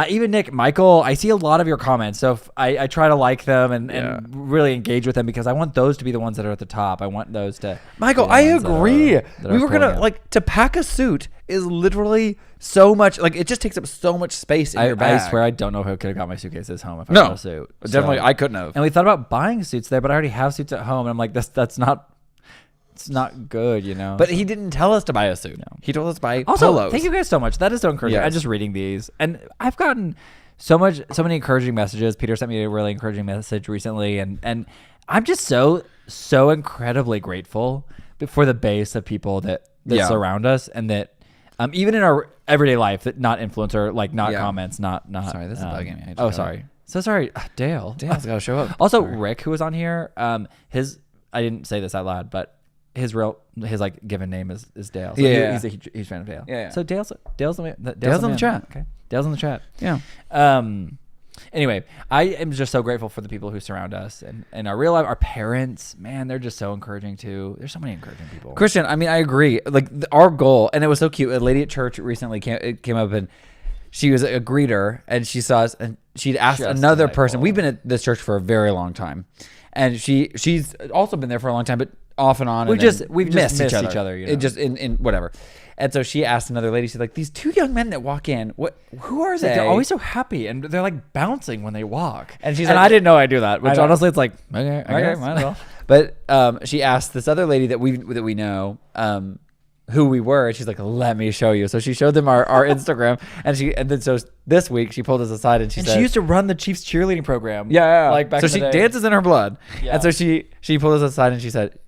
even Nick, Michael. I see a lot of your comments. So I try to like them and really engage with them because I want those to be the ones that are at the top. I want those to. Michael, I agree. We were going to to pack a suit is literally so much, like it just takes up so much space in your bag. I swear I don't know if I could have got my suitcases home if I got a suit. Definitely I couldn't have. And we thought about buying suits there, but I already have suits at home. And I'm like, that's not, it's not good, you know. But he didn't tell us to buy a suit. No. He told us to buy polos. Thank you guys so much. That is so encouraging. I'm just reading these. And I've gotten so many encouraging messages. Peter sent me a really encouraging message recently. And I'm just so so incredibly grateful for the base of people that surround us, and that even in our everyday life, that not influencer, like not comments, not. Sorry, this is bugging me. Oh, sorry. So sorry, Dale. Dale's got to show up. Also, Rick, who was on here, I didn't say this out loud, but his like given name is Dale. So he's a huge fan of Dale. Yeah. So Dale's on the chat. Okay. Dale's in the chat. Yeah. Anyway, I am just so grateful for the people who surround us, and our real life, our parents, man, they're just so encouraging too. There's so many encouraging people. Christian, I mean, I agree. Like our goal, and it was so cute. A lady at church recently came up, and she was a greeter, and she saw us, and she'd asked another person. We've been at this church for a very long time, and she's also been there for a long time, but off and on. We've just missed each other. You know? It just in whatever. And so she asked another lady, she's like, these two young men that walk in, who are they? They're always so happy, and they're like bouncing when they walk. And she's like, I didn't know I do that, which honestly, it's like, okay, might as well. But she asked this other lady that we know, who we were, and she's like, let me show you. So she showed them our Instagram, and then so this week she pulled us aside and she said, she used to run the Chiefs cheerleading program. Yeah. Like back so in the day. She dances in her blood. Yeah. And so she pulled us aside and she said,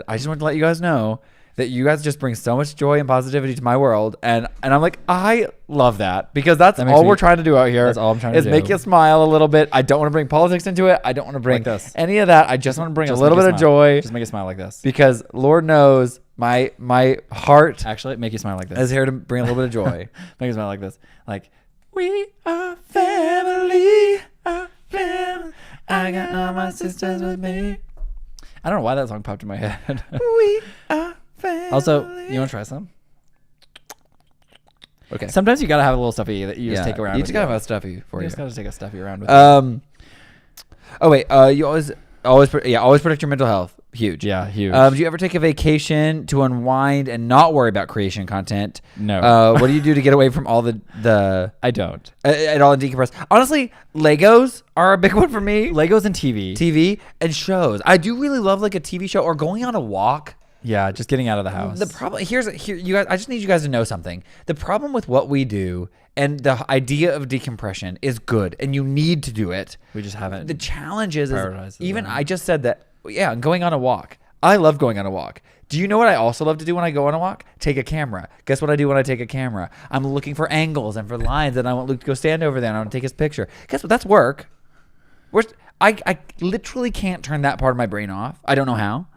I just want to let you guys know that you guys just bring so much joy and positivity to my world. And I'm like, I love that, because that's all we're trying to do out here. That's all I'm trying to do. Is make you smile a little bit. I don't want to bring politics into it. I don't want to bring any of that. I just want to bring a little bit of joy. Just make you smile like this. Because Lord knows my heart actually make you smile like this. Is here to bring a little bit of joy. Make you smile like this. Like, we are family. I got all my sisters with me. I don't know why that song popped in my head. We are family. Also, you want to try some? Okay. Sometimes you gotta have a little stuffy that you just take around. You just gotta have a stuffy for you. You just gotta take a stuffy around with you. Oh wait. You always protect your mental health. Huge. Yeah, huge. Do you ever take a vacation to unwind and not worry about creation content? No. What do you do to get away from all the? I don't. At all decompress. Honestly, Legos are a big one for me. Legos and TV and shows. I do really love like a TV show or going on a walk. Yeah, just getting out of the house. The problem here, you guys. I just need you guys to know something. The problem with what we do and the idea of decompression is good, and you need to do it. We just haven't. The challenge is even I just said that. Yeah, going on a walk. I love going on a walk. Do you know what I also love to do when I go on a walk? Take a camera. Guess what I do when I take a camera? I'm looking for angles and for lines, and I want Luke to go stand over there and I want to take his picture. Guess what? That's work. I literally can't turn that part of my brain off. I don't know how.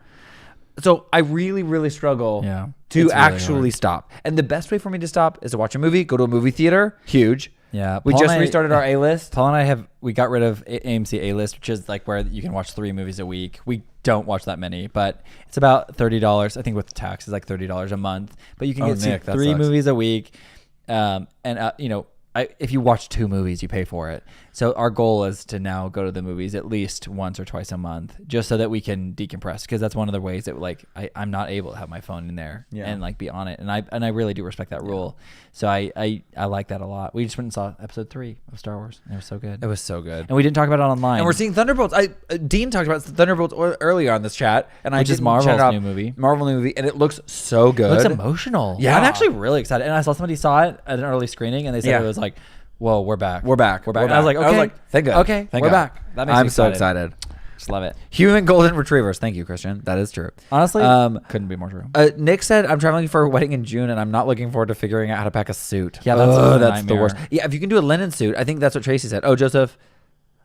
So I really, really struggle to actually stop. And the best way for me to stop is to watch a movie, go to a movie theater. Huge. Yeah. We just restarted our A-list. Paul and I we got rid of AMC A-list, which is like where you can watch 3 movies a week. We don't watch that many, but it's about $30. I think with tax is like $30 a month, but you can get 3 movies a week. If you watch 2 movies, you pay for it. So our goal is to now go to the movies at least once or twice a month, just so that we can decompress. Because that's one of the ways that like I'm not able to have my phone in there and like be on it. And I really do respect that rule. So I like that a lot. We just went and saw episode 3 of Star Wars. And it was so good. It was so good. And we didn't talk about it online. And we're seeing Thunderbolts. Dean talked about Thunderbolts earlier on this chat, and which is Marvel's new movie. Marvel new movie, and it looks so good. It looks emotional. Yeah, I'm actually really excited. And I saw somebody saw it at an early screening, and they said it was like, whoa, we're back. We're back. And I was like, okay. Thank God. Okay, we're back. That makes me so excited. Just love it. Human golden retrievers. Thank you, Christian. That is true. Honestly, couldn't be more true. Nick said, I'm traveling for a wedding in June, and I'm not looking forward to figuring out how to pack a suit. Yeah, that's the worst. Yeah, if you can do a linen suit, I think that's what Tracy said. Oh, Joseph.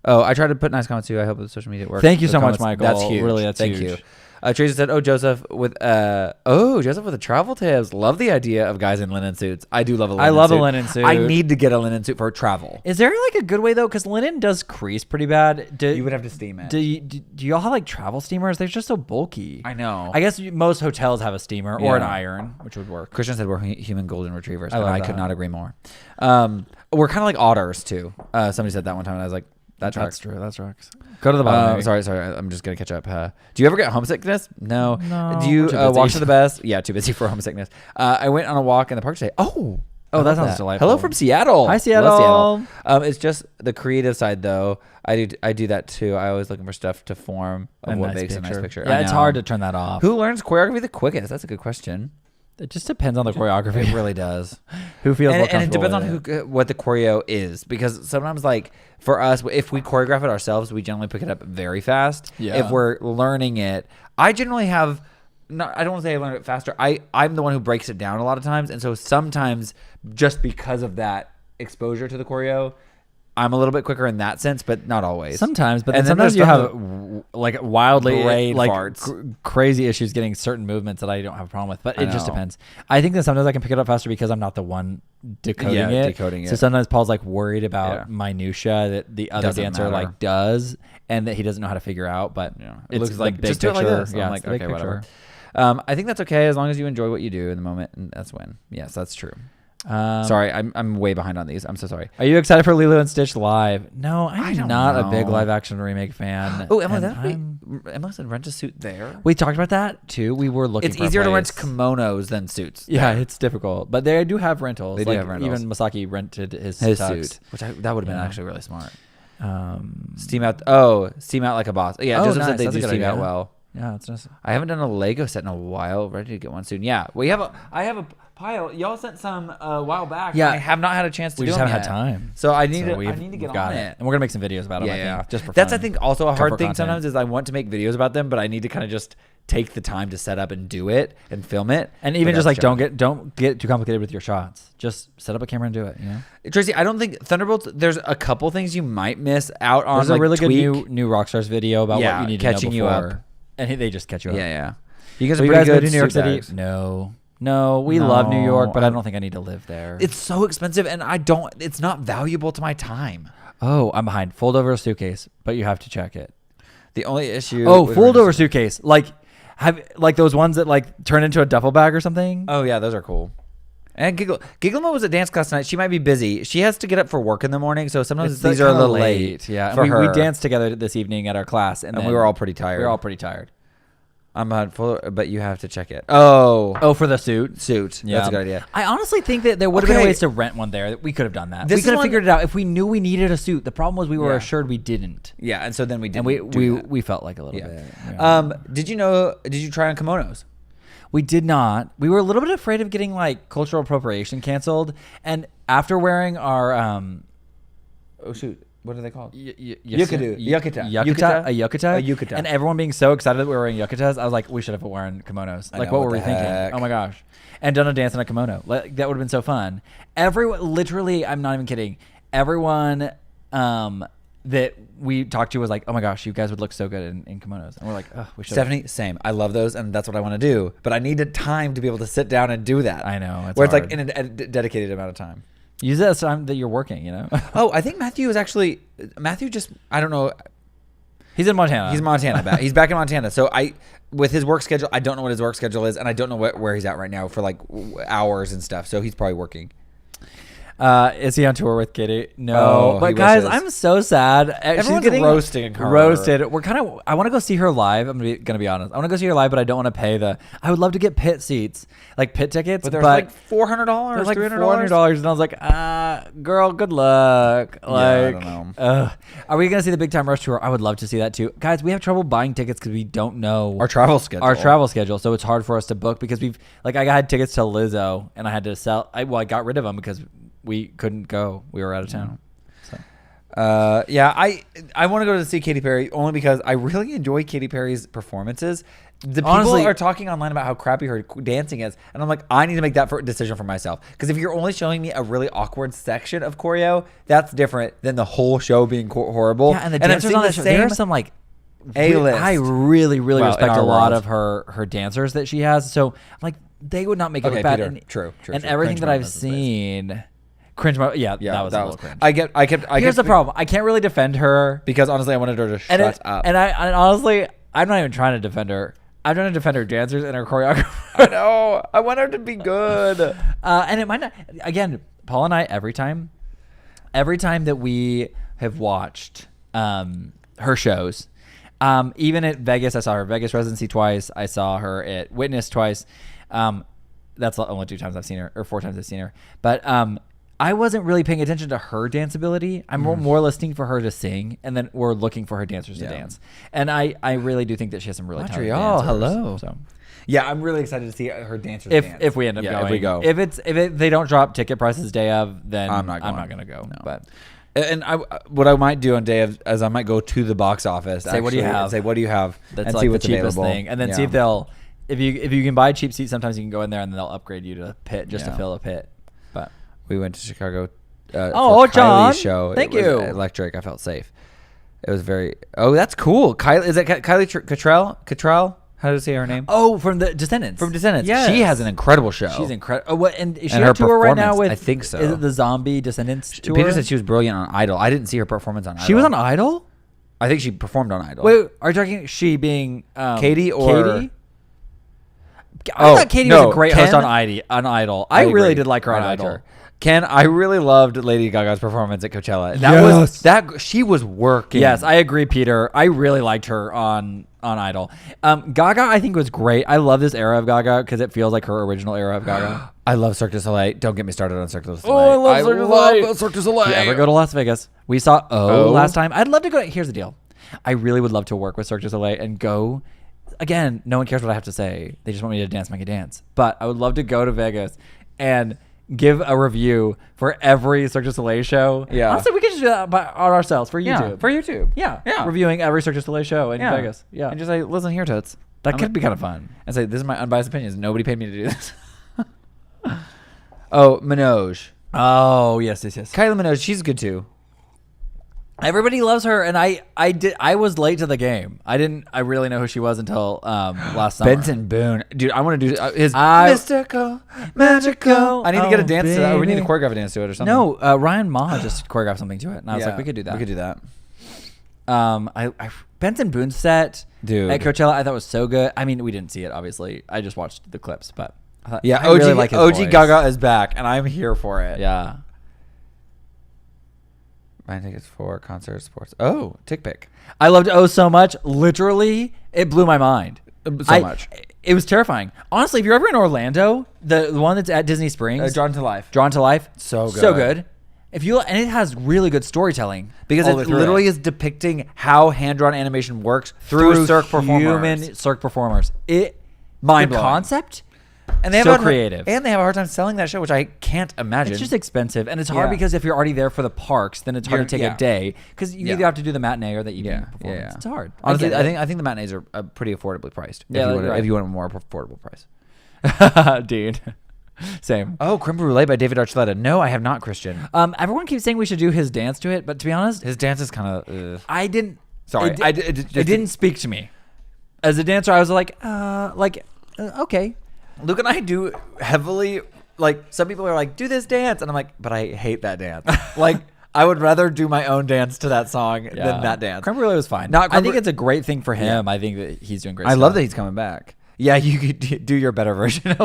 Oh, I tried to put nice comments too. I hope the social media works. Thank you so much, Michael. That's huge. Really, that's huge. Thank you. Tracy said, Joseph with the travel tips. Love the idea of guys in linen suits. I do love a linen suit. I love a linen suit. I need to get a linen suit for travel. Is there like a good way though? Because linen does crease pretty bad. You would have to steam it. Do y'all have like travel steamers? They're just so bulky. I know. I guess most hotels have a steamer or an iron, which would work. Christian said we're human golden retrievers. I could not agree more. We're kind of like otters too. Somebody said that one time, and I was like, that's true. That tracks. Go to the bottom. Sorry. I'm just gonna catch up. Do you ever get homesickness? No. Do you walk to the best? Yeah, too busy for homesickness. I went on a walk in the park today. Oh, that sounds delightful. Hello from Seattle. Hi, Seattle. It's just the creative side though. I do that too. I always looking for stuff to form of what makes a nice picture. Yeah, it's hard to turn that off. Who learns choreography the quickest? That's a good question. It just depends on the choreography. It really does. Who feels more And it comfortable depends on with it. what the choreo is, because sometimes, like for us, if we choreograph it ourselves, we generally pick it up very fast. Yeah. If we're learning it, I generally have. I don't want to say I learn it faster. I'm the one who breaks it down a lot of times, and so sometimes just because of that exposure to the choreo, I'm a little bit quicker in that sense, but not always. Sometimes, but And then then sometimes there's you have like wildly brain like farts. crazy issues getting certain movements that I don't have a problem with. But I it just know. depends. I think that sometimes I can pick it up faster because I'm not the one decoding it. So it. sometimes Paul's like worried about Yeah. minutia that the other Doesn't dancer matter. like does, and that he doesn't know how to figure out. But Yeah. it looks like big just do it picture. like this. Yeah, I'm it's like, the big okay, whatever. picture. I think that's okay as long as you enjoy what you do in the moment, and that's when. Yes, that's true. Um, Sorry, I'm way behind on these. I'm so sorry. Are you excited for Lilo and Stitch live? No, I I'm don't not a big know. live action remake fan. Oh, Emily, and Emily said rent a suit there. we talked about that too. We were looking. It's for a easier to rent place. kimonos than suits. Yeah, it's difficult, but they do have rentals. They do like, have rentals. Even Masaki rented his His tux. suit, which that would have been Yeah. actually really smart. Steam Steam out like a boss. Yeah, Oh, Joseph nice. said they That's a do good steam out idea. well. Yeah, it's nice. I haven't done a Lego set in a while. Ready to get one soon. Yeah, I have a pile. Y'all sent some a while back. Yeah. and I have not had a chance to We do just them haven't yet. had time. So I need So to get got on it. and we're gonna make some videos about them. I think, just for That's fun. I think also a hard Cover thing content. sometimes is I want to make videos about them, but I need to kind of just take the time to set up and do it and film it. And even But just like that's don't get too complicated with your shots. Just set up a camera and do it. You know, Tracy, I don't think Thunderbolts. There's a couple things you might miss out on. there's like a really tweak. good new Rockstars video about Yeah, what you need catching to you know up. before. And they just catch you up. Yeah. You guys So are you pretty guys go good to New York suit City? bags. No, we love New York, but No, I don't think I need to live there. It's so expensive, and I don't. It's not valuable to my time. Oh, I'm behind. Fold over a suitcase, but you have to check it. The only issue. Oh, with fold over Emergency- suitcase. Like those ones that like turn into a duffel bag or something. Oh yeah, those are cool. And Gigglemore was at dance class tonight. She might be busy. She has to get up for work in the morning, so sometimes these are a kinda little late. Yeah, for and her. we danced together this evening at our class, and And then we were all pretty tired. We were all pretty tired. I'm on full, but you have to check it. Oh, For the suit. suit. Yeah. That's a good idea. I honestly think that there would have been Okay. ways to rent one there. That we could have done that. This We is could have one- figured it out if we knew we needed a suit. The problem was we were Yeah. assured we didn't, Yeah, and so then we did. and we felt like a little bit. Yeah. Did you try on kimonos? We did not. We were a little bit afraid of getting like cultural appropriation canceled, and after wearing our Oh shoot, what are they called? Yukata. Yukata? A yukata. A yukata. And everyone being so excited that we were wearing yukatas, I was like, we should have worn kimonos. I Like, know, what what were we the thinking? heck? Oh my gosh. And done a dance in a kimono. Like, that would have been so fun. Everyone, literally, I'm not even kidding. Everyone that we talked to was like, oh my gosh, you guys would look so good in kimonos. And we're like, oh, we should. Stephanie, same. I love those, and that's what I want to do. But I need time to be able to sit down and do that. I know, it's where it's hard. like in a dedicated amount of time. Use that time that you're working, you know? Oh, I think Matthew just, I don't know. He's in Montana. He's in Montana. He's back in Montana. So with his work schedule, I don't know what his work schedule is, and I don't know where he's at right now for like hours and stuff. So he's probably working. Is he on tour with Kitty? No. Oh, But he guys, wishes. I'm so sad. Everyone's She's getting roasting her. Roasted. We're I want to go see her live. I'm gonna be honest. I want to go see her live, but I don't want to pay I would love to get pit seats, like pit tickets. But there's like $400, they're like $300. $400, and I was like, girl, good luck. Like, I don't know. Are we gonna see the Big Time Rush tour? I would love to see that too, guys. We have trouble buying tickets because we don't know Our travel schedule. so it's hard for us to book because I had tickets to Lizzo and I had to sell. I got rid of them because we couldn't go. We were out of town. So. I want to go to see Katy Perry only because I really enjoy Katy Perry's performances. The people Honestly- are talking online about how crappy her dancing is, and I'm like, I need to make that decision for myself. Because if you're only showing me a really awkward section of choreo, that's different than the whole show being horrible. Yeah, and the I'm dancers seeing on the the show, there are same some like A-list. I really Well, in respect our a lot world. of her dancers that she has. So I'm like, they would not make it Okay, look bad. Peter. And, True. And True. everything Cringe that I've moment is the best. seen, cringe. That was a little cringe. Here's the problem. I can't really defend her. Because honestly, I wanted her to shut up. And I honestly, I'm not even trying to defend her. I'm trying to defend her dancers and her choreographer. I know. I want her to be good. And it might not. Again, Paul and I, every time that we have watched her shows, even at Vegas, I saw her Vegas residency twice. I saw her at Witness twice. That's the only 2 times I've seen her, or 4 times I've seen her. But I wasn't really paying attention to her dance ability. I'm more listening for her to sing, and then we're looking for her dancers to dance. And I really do think that she has some really talented Montreal, dancers. hello. So Yeah, I'm really excited to see her dancers dance. if we end up going, if we go, if they don't drop ticket prices day of, then I'm not gonna go. No. But and what I might do on day of is I might go to the box office. Say, what do you have? Say, what do you have? that's and like see the what's cheapest available. thing, and then see if they'll if you can buy a cheap seat. Sometimes you can go in there and then they'll upgrade you to pit just to fill a pit. But we went to Chicago. Oh, for John, Kylie's show. thank It was you. electric. I felt safe. It was very. Oh, that's cool. Kylie, is it Kylie Cottrell? Cottrell? How to say her name? oh, from the Descendants. From Descendants. Yes. She has an incredible show. She's incredible. Oh, what? And is she And on her tour right now performance, with? I think so. Is it the Zombie Descendants tour? Peter said she was brilliant on Idol. I didn't see her performance on Idol. She was on Idol. I think she performed on Idol. Wait, are you talking she being Katie or Katie? I thought Katie was a great host Ken? on Idol. I really agree. did like her on I liked Idol. her. Ken, I really loved Lady Gaga's performance at Coachella. She was working. Yes, I agree, Peter. I really liked her on Idol. Gaga, I think was great. I love this era of Gaga because it feels like her original era of Gaga. I love Cirque du Soleil. Don't get me started on Cirque du Soleil. Oh, I love Cirque du Soleil. Cirque du Soleil. If you ever go to Las Vegas, we saw O last time. I'd love to go. Here's the deal. I really would love to work with Cirque du Soleil and go. Again, no one cares what I have to say. They just want me to dance, make a dance. But I would love to go to Vegas and give a review for every Cirque du Soleil show. Yeah. Honestly, we could just do that on ourselves for YouTube. Yeah, for YouTube. Yeah. Yeah. Reviewing every Cirque du Soleil show in Vegas. Yeah. And just say, listen here, Toots. That could be kind of fun. And say, this is my unbiased opinions. Nobody paid me to do this. Oh, Minogue. Oh, yes. Kylie Minogue, she's good too. Everybody loves her, and I was late to the game. I didn't really know who she was until last summer. Benson Boone. Dude, I want to do his mystical, magical. I need to get a dance to that. Or we need to baby. choreograph a dance to it or something. No, Ryan Ma just choreographed something to it, and I was like, we could do that. We could do that. Benson Boone's set Dude. at Coachella, I thought was so good. I mean, we didn't see it, obviously. I just watched the clips, but I thought, Yeah, I OG, really like his OG voice. Gaga is back, and I'm here for it. Yeah. My tickets for concert sports. Oh, Tick Pick. I loved O so much. Literally, it blew my mind. Much. It was terrifying. Honestly, if you're ever in Orlando, the one that's at Disney Springs, Drawn to Life. Drawn to Life, So good. so good. If you and it has really good storytelling Because all the way it through literally is depicting how hand-drawn animation works through Cirque performers. human Cirque performers. The Mind-blowing. concept, And they have so a, creative. And they have a hard time selling that show, which I can't imagine. it's just expensive, and it's hard Yeah. because if you're already there for the parks, then it's hard to take Yeah. a day because you either have to do the matinee or the evening performance. It's hard. Honestly, get it. I think the matinees are pretty affordably priced. Yeah, if you want a more affordable price. Dude. Same. Oh, Creme Brulee by David Archuleta. No, I have not, Christian. Everyone keeps saying we should do his dance to it, but to be honest, His dance is kind of. I didn't. Sorry, it didn't speak to me. As a dancer, I was like, okay. Luke and I do heavily like. Some people are like, do this dance, and I'm like, but I hate that dance. Like, I would rather do my own dance to that song than that dance. Creme Brulee was fine. Not I think Creme it's a great thing for him. I think that he's doing great. I stuff. love that he's coming back. Yeah, you could do your better version.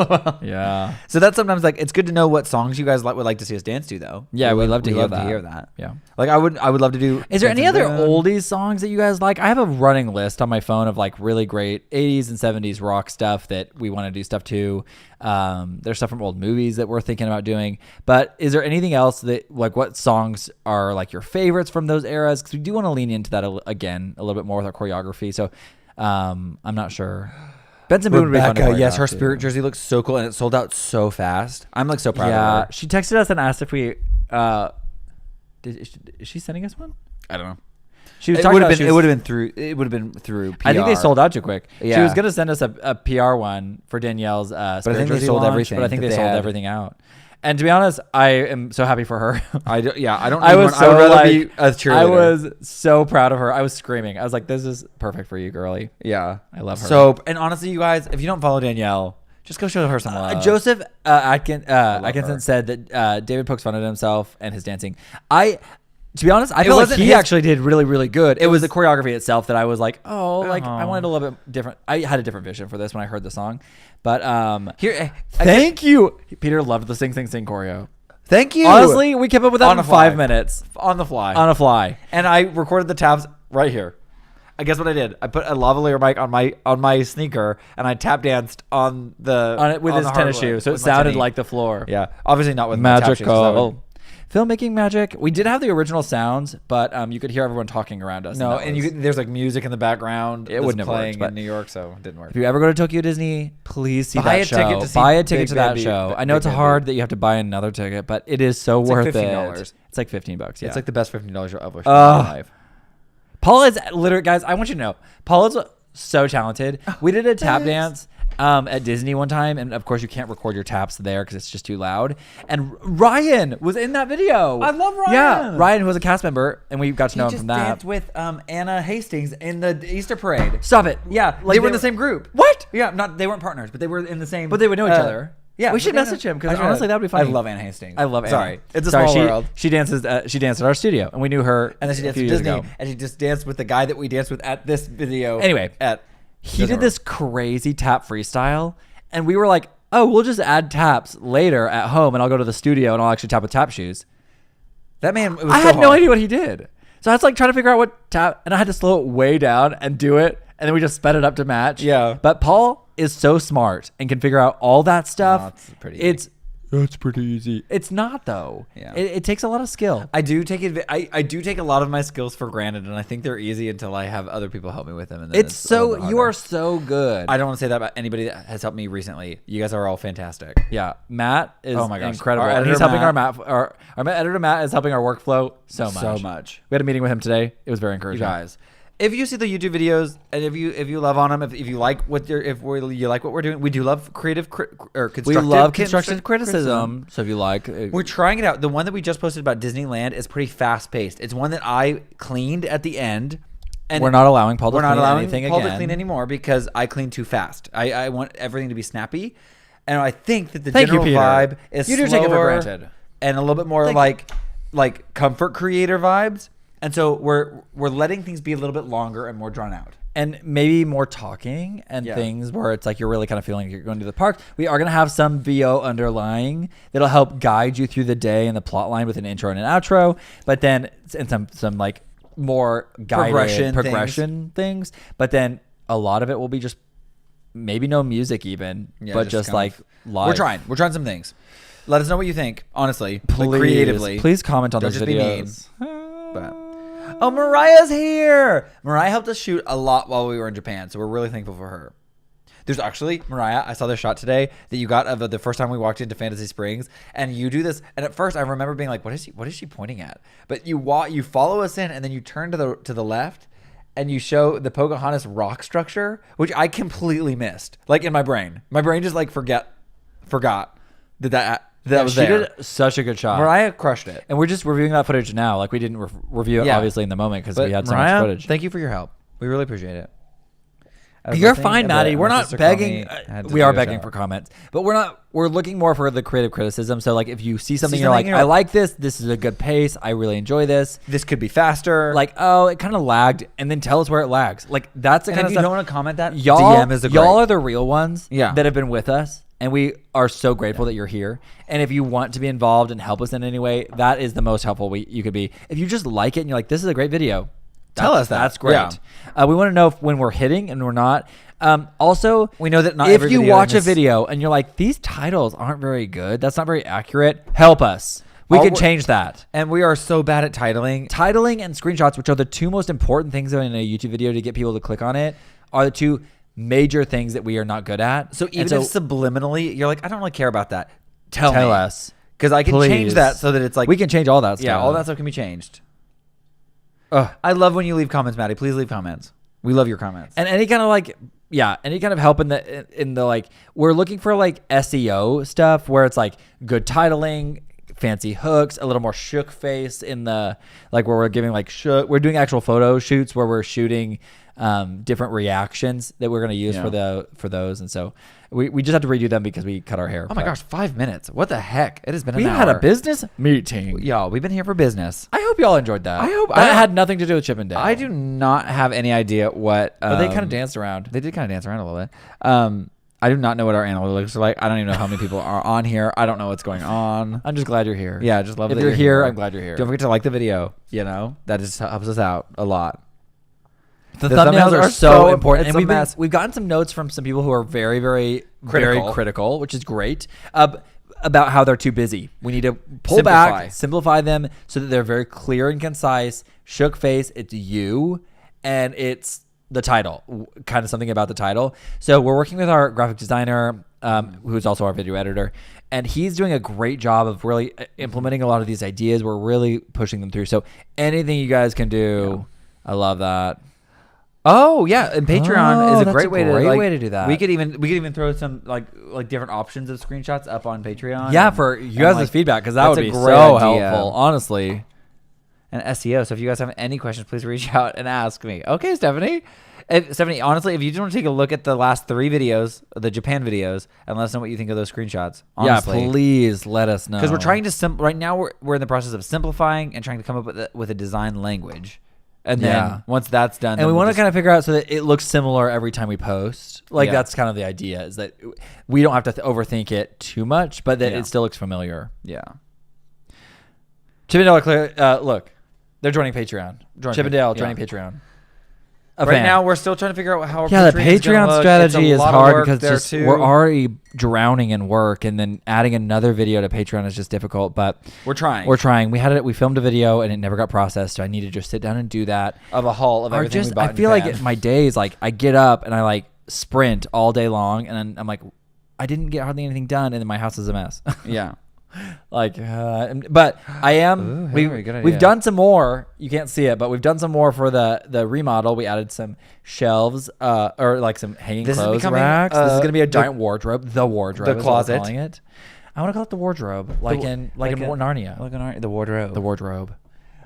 Yeah. So that's sometimes like it's good to know what songs you guys would like to see us dance to, though. Yeah, we'd love to hear that. Yeah. Like I would love to do. Is there any other Benson Boone. oldies songs that you guys like? I have a running list on my phone of like really great 80s and 70s rock stuff that we want to do stuff to. There's stuff from old movies that we're thinking about doing. But is there anything else that like what songs are like your favorites from those eras? Because we do want to lean into that again a little bit more with our choreography. So I'm not sure. Benson Boone would be fun to Rebecca, yes, choreograph her too. spirit jersey looks so cool, and it sold out so fast. I'm like so proud of Yeah, her. she texted us and asked if we. Is she sending us one? I don't know. She was It talking would have about been. It would have been through. It would have been through. PR. I think they sold out too quick. She Yeah. was gonna send us a PR one for Danielle's. But I think they sold everything But I think that they they sold had. everything out. And to be honest, I am so happy for her. I don't need I was one. so I would rather like, be a cheerleader. I was so proud of her. I was screaming. I was like, "This is perfect for you, girly." Yeah, I love her. So, and honestly, you guys, if you don't follow Danielle, just go show her some love. Joseph Atkinson her. said that David pokes fun at himself and his dancing. To be honest, I It felt like wasn't he his- actually did really, really good. It was the choreography itself that I was like, I Uh-huh. wanted a little bit different. I had a different vision for this when I heard the song. But Here, thank you. Peter loved the sing choreo. thank you. Honestly, we kept up with that On in a fly. 5 minutes on the fly. on a fly. And I recorded the tabs right here. I guess what I did, I put a lavalier mic on my sneaker, and I tap danced on the On it with on his the tennis hardwood shoe, so it with my sounded tennis. like the floor. Yeah, obviously not with my tap shoes, 'cause that would- Magical. filmmaking magic. We did have the original sounds, but you could hear everyone talking around us. No, and there's like music in the background. It wouldn't have playing worked, in New York, so it didn't work. If you ever go to Tokyo Disney, please see Buy that a show. ticket to see Buy a ticket Big to that Baby- show. I Big know it's Baby. hard that you have to buy another ticket, but it is so worth like $15. it. It's like $15. Yeah, It's like the best $15 you'll ever spend in your life. Paul is literally, guys. I want you to know, Paul is so talented. We did a tap dance at Disney one time, and of course you can't record your taps there because it's just too loud. And Ryan was in that video. I love Ryan. Yeah, Ryan, who was a cast member, and we got to know him from that. danced with Anna Hastings in the Easter parade. Stop it. Yeah, Like they were in the same group. What? Yeah, they weren't partners, but they were in the same. But they would know each other. Yeah, we should but they message know- him because I should. honestly that would be funny. I love Anna Hastings. I love Anna. Sorry, it's a small world. She dances. She danced at our studio, and we knew her. And then she a danced few with years Disney, ago. and she just danced with the guy that we danced with at this video. Anyway, he did this crazy tap freestyle, and we were like, "Oh, we'll just add taps later at home, and I'll go to the studio and I'll actually tap with tap shoes." That man. It was I so had no hard. idea what he did, so I was like trying to figure out what tap, and I had to slow it way down and do it, and then we just sped it up to match. Yeah. But Paul is so smart and can figure out all that stuff. No, it's pretty easy. That's pretty easy. It's not though. Yeah. It takes a lot of skill. I do take I do take a lot of my skills for granted, and I think they're easy until I have other people help me with them. And then It's a little so bit you harder. are so good. I don't want to say that about anybody that has helped me recently. You guys are all fantastic. Yeah, Matt is Oh my gosh. incredible. Our And editor, he's helping Matt- our editor Matt is helping our workflow so much. So much. We had a meeting with him today. It was very You encouraging. guys, if you see the YouTube videos and if you love on them, if you like what you like what we're doing, we do love creative or We constructive. love constructive criticism. So if you like, We're trying it out. The one that we just posted about Disneyland is pretty fast paced. It's one that I cleaned at the end. And we're not allowing Paul to we're clean not allowing anything Paul again. to clean anymore because I clean too fast. I want everything to be snappy, and I think that the Thank you, general Peter. vibe is You do take it for slower granted. and a little bit more Thank like comfort creator vibes. And so we're letting things be a little bit longer and more drawn out. And maybe more talking and Yeah. things where it's like you're really kind of feeling like you're going to the park. We are going to have some VO underlying that'll help guide you through the day and the plot line with an intro and an outro. But then and some like more guided progression things. But then a lot of it will be just maybe no music even, Yeah, but just kind like of- live. We're trying some things. Let us know what you think, honestly, like creatively. Please comment on Don't those just be mean. videos. But oh, Mariah's here. Mariah helped us shoot a lot while we were in Japan, so we're really thankful for her. There's actually, Mariah, I saw this shot today that you got of the first time we walked into Fantasy Springs, and you do this. And at first, I remember being like, "What is she pointing at?" But you follow us in, and then you turn to the left, and you show the Pocahontas rock structure, which I completely missed. Like in my brain just like forgot that was she there. did such a good shot. Mariah crushed it. And we're just reviewing that footage now. Like we didn't review it Yeah. obviously in the moment because But we had so Mariah, much footage. thank you for your help. We really appreciate it. I was You're listening fine, a Maddie. bit. We're My not sister called begging. me. I had to We do are a begging shout. for comments, but we're not. We're looking more for the creative criticism. So, like, if you see something, you're something, like, I like this. This is a good pace. I really enjoy this. This could be faster. Like, oh, it kind of lagged, and then tell us where it lags. Like, that's the and kind if of you stuff. don't want to comment that, y'all, DM is a great. y'all are the real ones. Yeah. That have been with us, and we are so grateful that you're here. And if you want to be involved and help us in any way, that is the most helpful you could be. If you just like it and you're like, this is a great video, Tell us that. That's great. Yeah. We want to know when we're hitting and we're not. Also, We know that not if every you video watch in a this- video and you're like, these titles aren't very good, that's not very accurate, help us. We All can we're- change that. And we are so bad at titling. Titling and screenshots, which are the two most important things in a YouTube video to get people to click on it, are the two major things that we are not good at. So even if subliminally you're like, I don't really care about that, tell tell me. us. Because I can change Please. that so that it's like We can change all that stuff. yeah, all that stuff can be changed. Ugh. I love when you leave comments, Maddie. Please leave comments. We love your comments. And any kind of like, yeah, any kind of help in the like, we're looking for like SEO stuff where it's like good titling, fancy hooks, a little more shook face in the like where we're giving like we're doing actual photo shoots where we're shooting different reactions that we're gonna use for those, and so we just have to redo them because we cut our hair. Oh my gosh, 5 minutes. What the heck? It has been we an hour. had a business meeting. Y'all, we've been here for business. I hope y'all enjoyed that. I hope- that I- had nothing to do with Chip and Dale. I do not have any idea what. but they kind of danced around. They did kind of dance around a little bit. I do not know what our analytics are like. I don't even know how many people are on here. I don't know what's going on. I'm just glad you're here. Yeah, just love If that you're here, I'm glad you're here. Don't forget to like the video. You know, that just helps us out a lot. The thumbnails are so important, It's and a we've gotten some notes from some people who are very, very Critical. very critical, which is great. about how they're too busy. We need to pull back, simplify them so that they're very clear and concise. Shook face, it's you, and it's the title, kind of something about the title. So we're working with our graphic designer, who's also our video editor, and he's doing a great job of really implementing a lot of these ideas. We're really pushing them through. So anything you guys can do, I love that. Oh yeah, and Patreon is a great way to do that. We could even throw some like different options of screenshots up on Patreon. Yeah, for you guys' feedback, because that would be so helpful, honestly. And SEO. So if you guys have any questions, please reach out and ask me. Okay, Stephanie. Stephanie, honestly, if you just want to take a look at the last 3 videos, the Japan videos, and let us know what you think of those screenshots. Honestly. Yeah, please let us know. Because we're trying to right now we're in the process of simplifying and trying to come up with a design language. And then once that's done, and we want to kind of figure out so that it looks similar every time we post. Like that's kind of the idea, is that we don't have to overthink it too much, but that it still looks familiar. Yeah. Chippendale, look, they're joining Patreon. Chippendale joining Patreon. Right now, we're still trying to figure out how. Yeah, the Patreon strategy is hard because we're already drowning in work, and then adding another video to Patreon is just difficult. But we're trying. We filmed a video and it never got processed, so I need to just sit down and do that. Of a haul of everything we bought. I feel like my days, like I get up and I like sprint all day long, and then I'm like, I didn't get hardly anything done, and then my house is a mess. Yeah. But I am. We've done some more. You can't see it, but we've done some more for the remodel. We added some shelves, or like some hanging clothes racks. This is gonna be a giant wardrobe. The wardrobe, the closet. Calling it. I want to call it the wardrobe, like in Narnia. Like in the wardrobe. The wardrobe.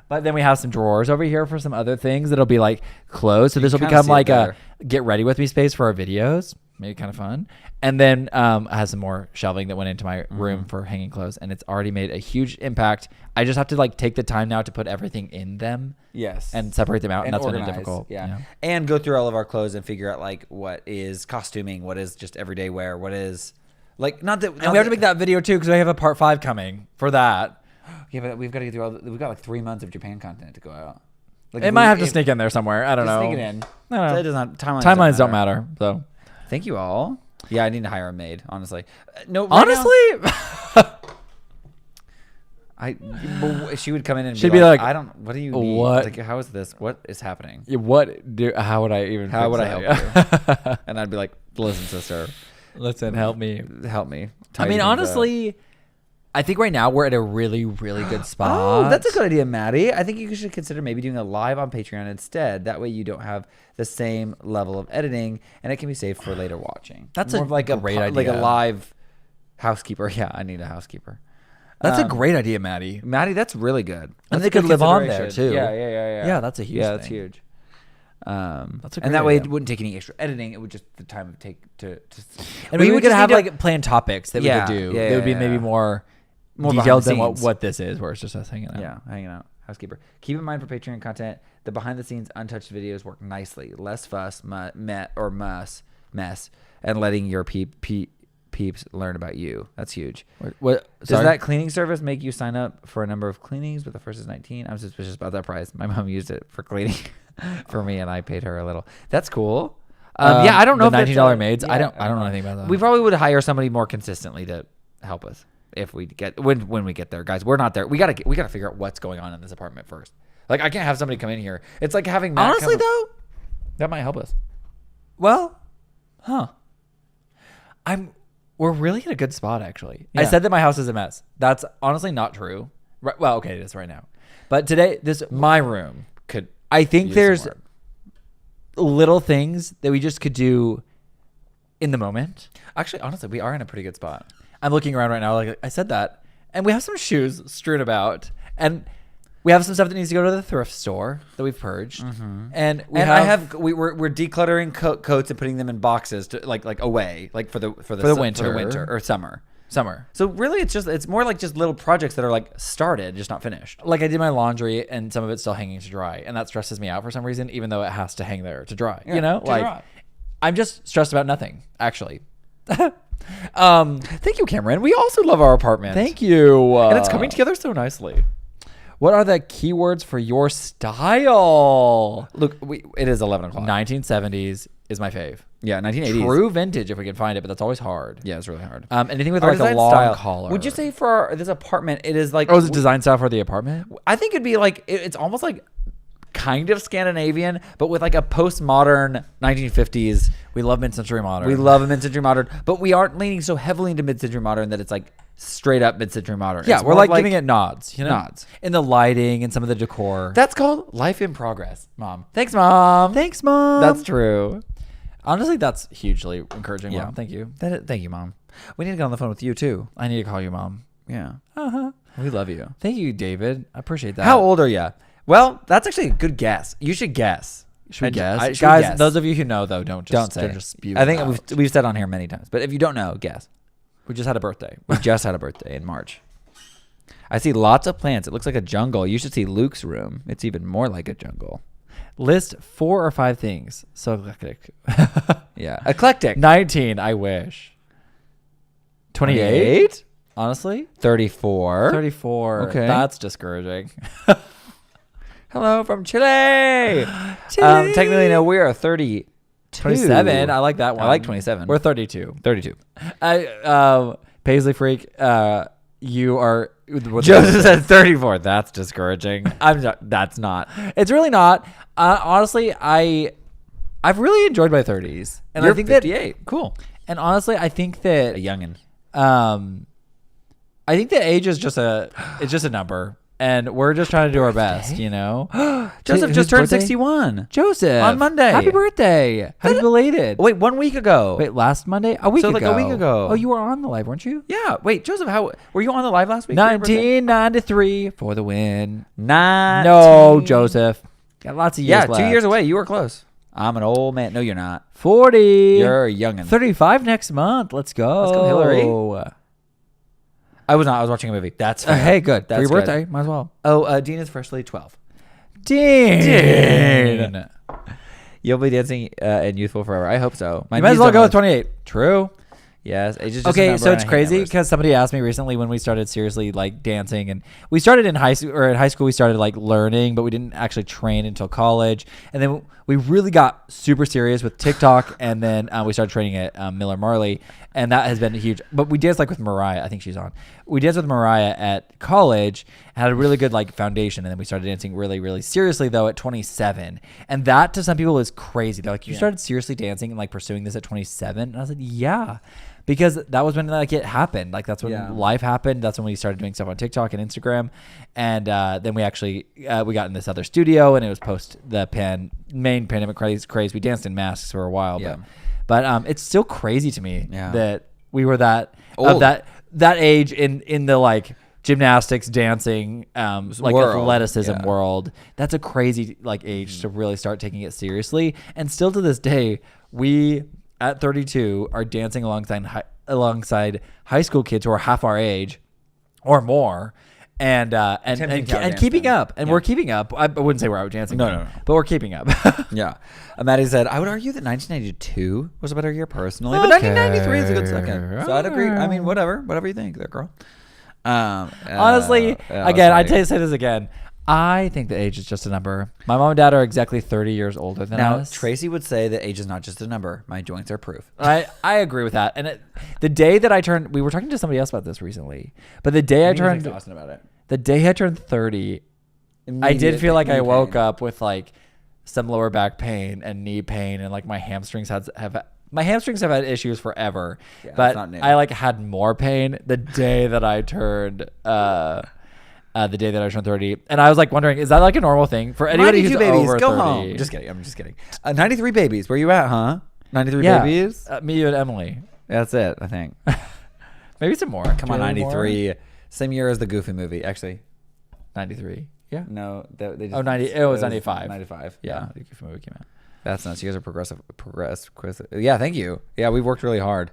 But then we have some drawers over here for some other things that'll be like closed. So this will become like a get ready with me space for our videos. Maybe kind of fun. And then I had some more shelving that went into my room for hanging clothes, and it's already made a huge impact. I just have to like take the time now to put everything in them. Yes. And separate them out, and that's organize, really difficult. Yeah. And go through all of our clothes and figure out like what is costuming, what is just everyday wear, what is like and we have to make that video too, because I have a part 5 coming for that. Yeah, but we've got to get through we've got like 3 months of Japan content to go out. Like it might have to sneak in there somewhere. I don't know. Sneak it in. No. It doesn't. Timelines don't matter. So thank you all. Yeah, I need to hire a maid, honestly. No, honestly, she would come in and she'd be like, I don't. What do you need? What? Like, how is this? What is happening? How would I even? How would I help you? And I'd be like, listen, sister. Listen, help me. I mean, honestly, I think right now we're at a really, really good spot. Oh, that's a good idea, Maddie. I think you should consider maybe doing a live on Patreon instead. That way you don't have the same level of editing, and it can be saved for later watching. That's more of like a great idea. Like a live housekeeper. Yeah, I need a housekeeper. That's a great idea, Maddie. Maddie, that's really good. And they could live on there too. Yeah. Yeah, that's a huge thing. That's huge. That's a great and that way idea. it wouldn't take any extra editing. It would just the time it take to and we could have like planned topics that we could do. Yeah, they would be maybe more detailed than what this is, where it's just us hanging out. Yeah, hanging out. Housekeeper. Keep in mind for Patreon content, the behind the scenes untouched videos work nicely. Less fuss, mess, and letting your peeps learn about you. That's huge. What does that cleaning service make you sign up for a number of cleanings, but the first is 19? I'm suspicious about that price. My mom used it for cleaning for me, and I paid her a little. That's cool. I don't know the if $19 maids. Yeah, I don't know anything about that. We probably would hire somebody more consistently to help us if we get when we get there, guys. We're not there. We gotta figure out what's going on in this apartment first. Like, I can't have somebody come in here. It's like having Matt honestly though, that might help us. Well, we're really in a good spot, actually. Yeah. I said that my house is a mess. That's honestly not true. Right, well, okay, it is right now. But today, my room could. I think there's little things that we just could do in the moment. Actually, honestly, we are in a pretty good spot. I'm looking around right now, like I said that, and we have some shoes strewn about, and we have some stuff that needs to go to the thrift store that we've purged, and we're decluttering coats and putting them in boxes to like away, like for the winter or summer. So really, it's more like just little projects that are like started, just not finished. Like I did my laundry, and some of it's still hanging to dry, and that stresses me out for some reason, even though it has to hang there to dry. Yeah, you know, like dry. I'm just stressed about nothing, actually. Thank you, Cameron. We also love our apartment. Thank you. And it's coming together so nicely. What are the keywords for your style? Look, it is 11 o'clock. 1970s is my fave. Yeah, 1980s. True vintage if we can find it, but that's always hard. Yeah, it's really hard. Anything with Our like a design long style. collar. Would you say for this apartment, it is like... Oh, is it design style for the apartment? I think it'd be like... It's almost like kind of Scandinavian, but with like a postmodern 1950s. We love mid-century modern. We love a mid-century modern, but we aren't leaning so heavily into mid-century modern that it's like straight up mid-century modern. Yeah, It's we're more like giving it nods. You know? Nods. In the lighting and some of the decor. That's called life in progress, Mom. Thanks, Mom. Thanks, Mom. That's true. Honestly, that's hugely encouraging, Yeah. Mom. Thank you. Thank you, Mom. We need to get on the phone with you, too. I need to call you Mom. Yeah. Uh-huh. We love you. Thank you, David. I appreciate that. How old are you? Well, that's actually a good guess. You should guess. Should we guess? Should we Guys, guess? those of you who know, though, don't say. just spew I think it out. we've said on here many times. But if you don't know, guess. We just had a birthday. We just had a birthday in March. I see lots of plants. It looks like a jungle. You should see Luke's room. It's even more like a jungle. List 4 or 5 things. So eclectic. Yeah. Eclectic. 19, I wish. 28? Honestly? 34. 34. Okay. That's discouraging. Hello from Chile. Technically, no, we are 32. 27. I like that one. I like 27. We're 32. 32. Paisley Freak, you are... Joseph said 34. That's discouraging. That's not. It's really not. Honestly, I've really enjoyed my 30s. And You're I think 58. Cool. And honestly, I think that... A youngin'. I think that age is it's just a number. And we're just trying to do our best, you know? Joseph Whose just turned birthday? 61. Joseph. On Monday. Happy birthday. Happy belated. Wait, 1 week ago. Wait, last Monday? A week So, ago. like, a week ago. Oh, you were on the live, weren't you? Yeah. Wait, Joseph, how were you on the live last week? for your birthday? 1993 for the win. 19. No, Joseph. Got lots of years Yeah, left. 2 years away. You were close. I'm an old man. No, you're not. 40. You're a youngin'. 35 next month. Let's go. Let's go, Hillary. I was not. I was watching a movie. That's fair. Hey, good. That's For your good. birthday. Might as well. Oh, Dean is freshly 12. Dean. You'll be dancing and youthful forever. I hope so. You might as well go with 28. True. Yes. Age is just a Okay, number so and it's I hate crazy numbers. because somebody asked me recently when we started seriously like dancing, and we started in high school, or in high school we started like learning, but we didn't actually train until college, and then we really got super serious with TikTok, and then we started training at Miller Marley, and that has been huge. But we danced like with Mariah. I think she's on. We danced with Mariah at college, had a really good like foundation, and then we started dancing really, really seriously though at 27, and that to some people is crazy. They're like, you started seriously dancing and like pursuing this at 27, and I was like, yeah. Because that was when like it happened. Like that's when life happened. That's when we started doing stuff on TikTok and Instagram. And then we actually we got in this other studio, and it was post the main pandemic craze. We danced in masks for a while, but it's still crazy to me that we were that old. of that age in the like gymnastics, dancing, like world. athleticism world. That's a crazy like age to really start taking it seriously. And still to this day, we at 32 are dancing alongside high school kids who are half our age or more, and keeping up. And we're keeping up. I wouldn't say we're out dancing. No. But we're keeping up. Yeah. Maddie said, I would argue that 1992 was a better year personally, but 1993 is a good second. So I'd agree. I mean, whatever you think there, girl. Honestly, again, I'd say this again. I think that age is just a number. My mom and dad are exactly 30 years older than us. Tracy would say that age is not just a number. My joints are proof. I agree with that. And the day that I turned, we were talking to somebody else about this recently, but the day I turned, about it. the day I turned 30, I did feel like I woke up with like some lower back pain and knee pain, and like my hamstrings have had issues forever. Yeah, but that's not new. I like had more pain the day that I turned the day that I turned 30, and I was like wondering, is that like a normal thing for anybody who's 92 babies, over go 30? home. Just kidding. I'm just kidding. 93 babies. Where you at, huh? 93 Yeah, babies. me, you, and Emily. That's it. I think. Maybe some more. Come on, 93. Same year as the Goofy movie, actually. 93. Yeah. No, they just, 90. It was 95. 95. Yeah. The Goofy movie came out. That's nuts. You guys are progressive. Yeah, thank you. Yeah, we've worked really hard.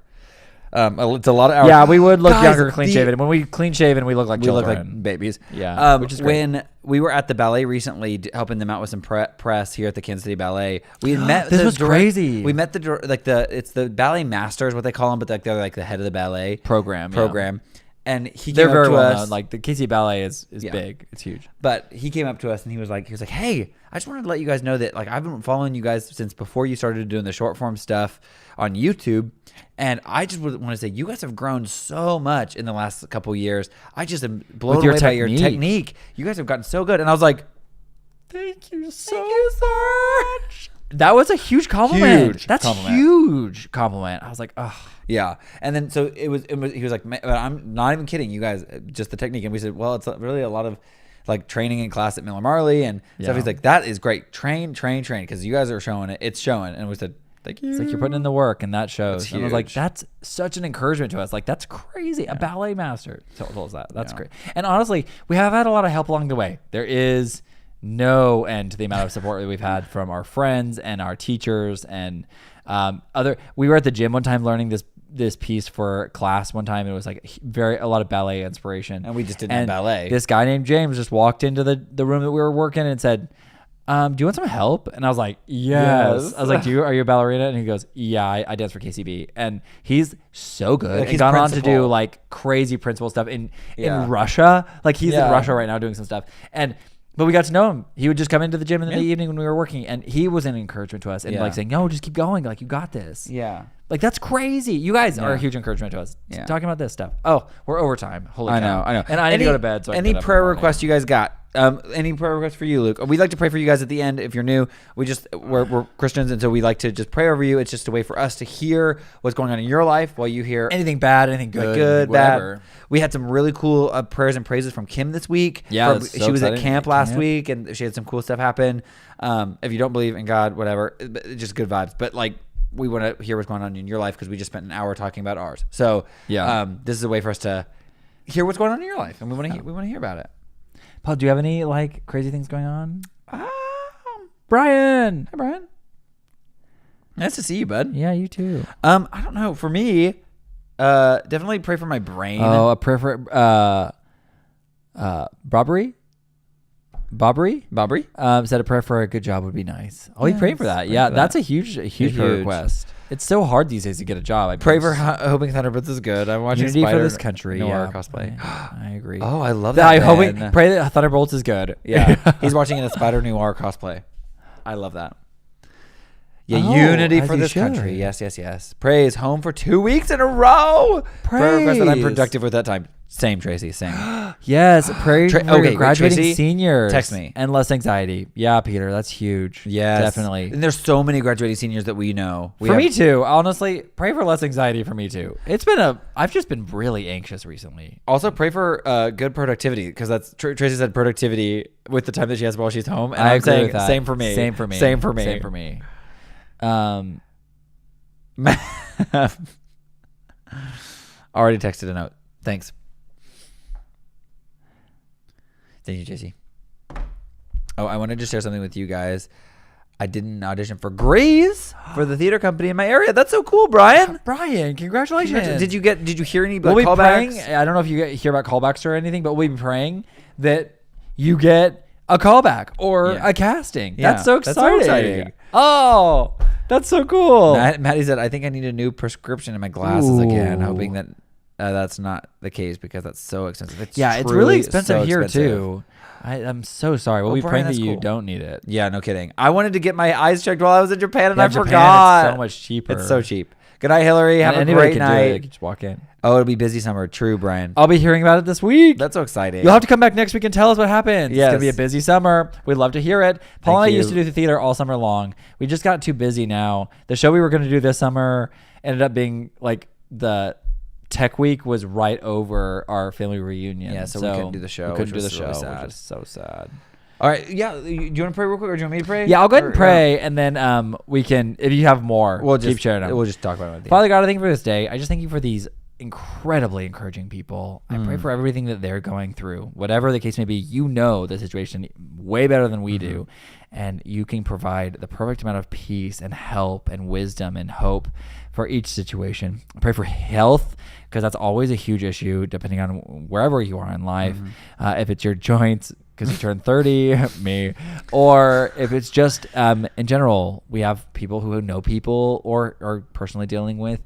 It's a lot of hours. Yeah, we would look Guys, younger clean shaven. When we clean shaven, we look like we children. look like babies. Yeah, which is great. When we were at the ballet recently, helping them out with some press here at the Kansas City Ballet, we met. This was crazy. We met it's the ballet masters, what they call them, but they're like the head of the ballet program. And he They're came up very to well us. known. Like the KC Ballet is Yeah. big. It's huge. But he came up to us and he was like, hey, I just wanted to let you guys know that like I've been following you guys since before you started doing the short form stuff on YouTube. And I just want to say you guys have grown so much in the last couple years. I just am blown With your away by your technique. technique. You guys have gotten so good. And I was like, Thank you so much. That was a huge compliment. Huge That's compliment. huge compliment. I was like, oh. yeah. And then so it was he was like, but I'm not even kidding you guys, just the technique. And we said, well, it's really a lot of like training in class at Miller Marley and stuff. Yeah. He's like, that is great. Train, because you guys are showing it. It's showing. And we said, thank you. It's like you're putting in the work, and that shows. That's And I was like, huge. that's such an encouragement to us. Like, that's crazy. A ballet master told us that. That's Yeah. great. And honestly, we have had a lot of help along the way. There is no end to the amount of support that we've had from our friends and our teachers and other. We were at the gym one time learning this piece for class one time. It was like a lot of ballet inspiration. And we just didn't have ballet. This guy named James just walked into the room that we were working and said, do you want some help? And I was like, yes. I was like, are you a ballerina? And he goes, yeah, I dance for KCB. And he's so good. Like, He's he's gone on to do principal. like crazy principal stuff in Yeah. Russia. Like he's Yeah. in Russia right now doing some stuff. But we got to know him. He would just come into the gym in the evening when we were working, and he was an encouragement to us and Yeah. like saying, no, just keep going. Like, you got this. Yeah. Like, that's crazy. You guys are a Yeah. huge encouragement to us. Yeah. Talking about this stuff. Oh, we're overtime. Holy I cow. know. And I need to go to bed. So I can any get up in the prayer morning. requests you guys got? Any prayer requests for you, Luke? We'd like to pray for you guys at the end. If you're new, we're Christians, and so we like to just pray over you. It's just a way for us to hear what's going on in your life while you hear Anything bad, anything like, good, good, whatever. bad. We had some really cool prayers and praises from Kim this week. Yeah, that's so she was at exciting. camp last Camp. week, and she had some cool stuff happen. If you don't believe in God, whatever, just good vibes. But like, we want to hear what's going on in your life because we just spent an hour talking about ours. So Yeah. this is a way for us to hear what's going on in your life, and we want to hear about it. Paul, do you have any like crazy things going on? Brian. Hi, Brian. Nice to see you, bud. Yeah, you too. I don't know. For me, definitely pray for my brain. Oh, a prayer for Bobbery? Bobbery? Said a prayer for a good job would be nice. Oh, you praying for that? pray Yeah, for that's that. a huge prayer Huge. request. It's so hard these days to get a job. I Pray bet. for hoping Thunderbirds is good. I'm watching Unity Spider for this country. Noir Yeah, cosplay. I agree. Oh, I love that. I hope Ben. pray that Thunderbolts is good. Yeah, he's watching in a Spider Noir cosplay. I love that. Yeah, Oh, unity as for you this should. country. Yes. Praise home for 2 weeks in a row. Prayer request that I'm Praise. productive with that time. Same, Tracy. Same. Yes, pray for okay, your graduating Tracy, seniors. text me. And less anxiety. Yeah, Peter, that's huge. Yes, definitely. And there's so many graduating seniors that we know. For me too. Honestly, pray for less anxiety for me too. I've just been really anxious recently. Also, pray for good productivity because that's Tracy said productivity with the time that she has while she's home, and I I'm agree saying with that. same for me. Same for me. Same for me. Same for me. Already texted a note. Thanks. Thank you, JC. Oh, I wanted to share something with you guys. I did an audition for Grease for the theater company in my area. That's so cool, Brian. Brian, congratulations. Did you hear any We'll like, be callbacks? praying. I don't know if you hear about callbacks or anything, but we'll be praying that you get a callback or Yeah. a casting. Yeah, That's so that's so exciting. exciting. Oh, that's so cool. Maddie said, I think I need a new prescription in my glasses again, Ooh. hoping that that's not the case because that's so expensive. It's It's truly really expensive so here expensive. too. I'm so sorry. We'll Oh, be Brian, praying that that's you cool. don't need it. Yeah, no kidding. I wanted to get my eyes checked while I was in Japan and Yeah, I Japan, forgot. it's so much cheaper. It's so cheap. Good night, Hillary. Have And a anybody great can do it. They night. can just walk in. Oh, it'll be busy summer. True, Brian. I'll be hearing about it this week. That's so exciting. You'll have to come back next week and tell us what happens. It's Yes. going to be a busy summer. We'd love to hear it. Paul Thank and I you. used to do the theater all summer long. We just got too busy now. The show we were going to do this summer ended up being like the tech week was right over our family reunion. Yeah, so we couldn't do the show, We couldn't which do the was show, really sad. which is so sad. All right. Yeah. Do you want to pray real quick or do you want me to pray? Yeah, I'll go ahead and Or- pray, and then we can, if you have more, We'll keep just sharing them. We'll just talk about it. At the end. Father God, I thank you for this day. I just thank you for these incredibly encouraging people. I pray for everything that they're going through. Whatever the case may be, you know the situation way better than we do. And you can provide the perfect amount of peace and help and wisdom and hope for each situation. I pray for health because that's always a huge issue depending on wherever you are in life. If it's your joints, because you turned 30, me, or if it's just in general, we have people who know people or are personally dealing with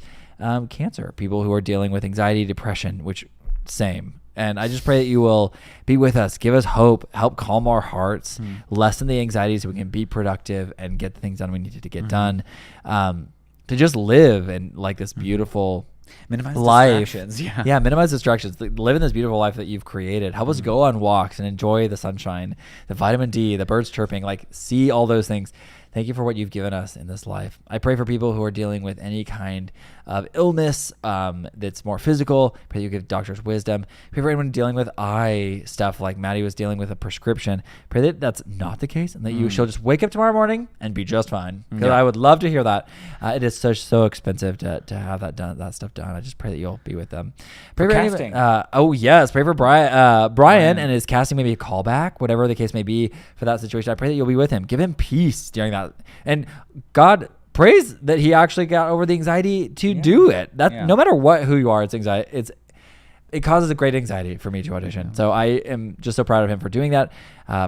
cancer, people who are dealing with anxiety, depression, which same. And I just pray that you will be with us, give us hope, help calm our hearts, lessen the anxiety so we can be productive and get the things done we needed to get done. To just live in like this beautiful Minimize life. distractions. Yeah, minimize distractions. Live in this beautiful life that you've created. Help us go on walks and enjoy the sunshine, the vitamin D, the birds chirping, like see all those things. Thank you for what you've given us in this life. I pray for people who are dealing with any kind of illness that's more physical. Pray you give doctors wisdom. Pray for anyone dealing with eye stuff like Maddie was dealing with a prescription. Pray that that's not the case and that she'll just wake up tomorrow morning and be just fine. Because I would love to hear that. It is so expensive to have that stuff done. I just pray that you'll be with them. Pray for casting. Pray for Brian and his casting, maybe a callback, whatever the case may be for that situation. I pray that you'll be with him. Give him peace during that. And God praise that he actually got over the anxiety to do it. No matter who you are, it's anxiety. It causes a great anxiety for me to audition. So I am just so proud of him for doing that.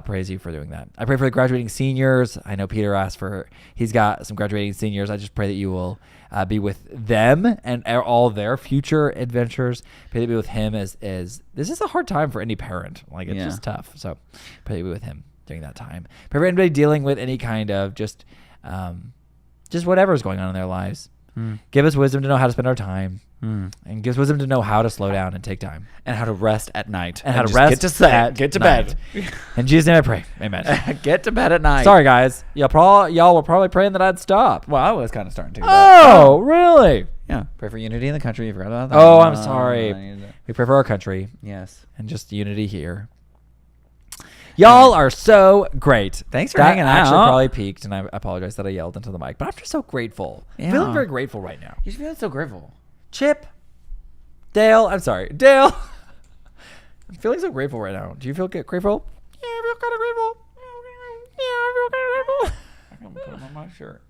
Praise you for doing that. I pray for the graduating seniors. I know Peter asked he's got some graduating seniors. I just pray that you will be with them and all their future adventures. Pray that you be with him as this is a hard time for any parent. Like it's just tough. So pray that you be with him during that time. Pray for anybody dealing with any kind of just whatever's going on in their lives. Give us wisdom to know how to spend our time. And give us wisdom to know how to slow down and take time. And how to rest at night. And how to rest get to bed. In Jesus' name I pray. Amen. Get to bed at night. Sorry, guys. Y'all were probably praying that I'd stop. Well, I was kind of starting to. Oh, really? Yeah. Pray for unity in the country. You forgot about that. Oh, I'm sorry. We pray for our country. Yes. And just unity here. Y'all are so great. Thanks for hanging out. That actually probably peaked, and I apologize that I yelled into the mic. But I'm just so grateful. Yeah. I'm feeling very grateful right now. You feel so grateful. Chip. Dale. I'm sorry. Dale. I'm feeling so grateful right now. Do you feel grateful? Yeah, I feel kind of grateful. Yeah, I feel kind of grateful. I'm going to put them on my shirt.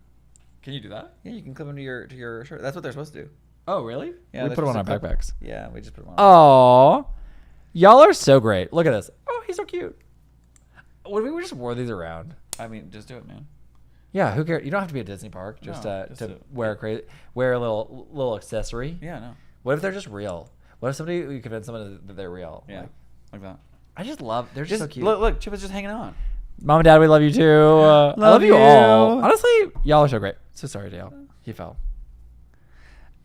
Can you do that? Yeah, you can clip them to your shirt. That's what they're supposed to do. Oh, really? Yeah, we put them on our backpacks. Yeah, we just put them on. Oh, y'all are so great. Look at this. Oh, he's so cute. What if we just wore these around? I mean, just do it, man. Yeah, who cares? You don't have to be at Disney Park just to wear a little accessory. Yeah, no. What if they're just real? What if you convince someone that they're real? Yeah, like that. I just love. They're just so cute. Look, Chip is just hanging on. Mom and Dad, we love you too. I love you all. Honestly, y'all are so great. So sorry, Dale. He fell.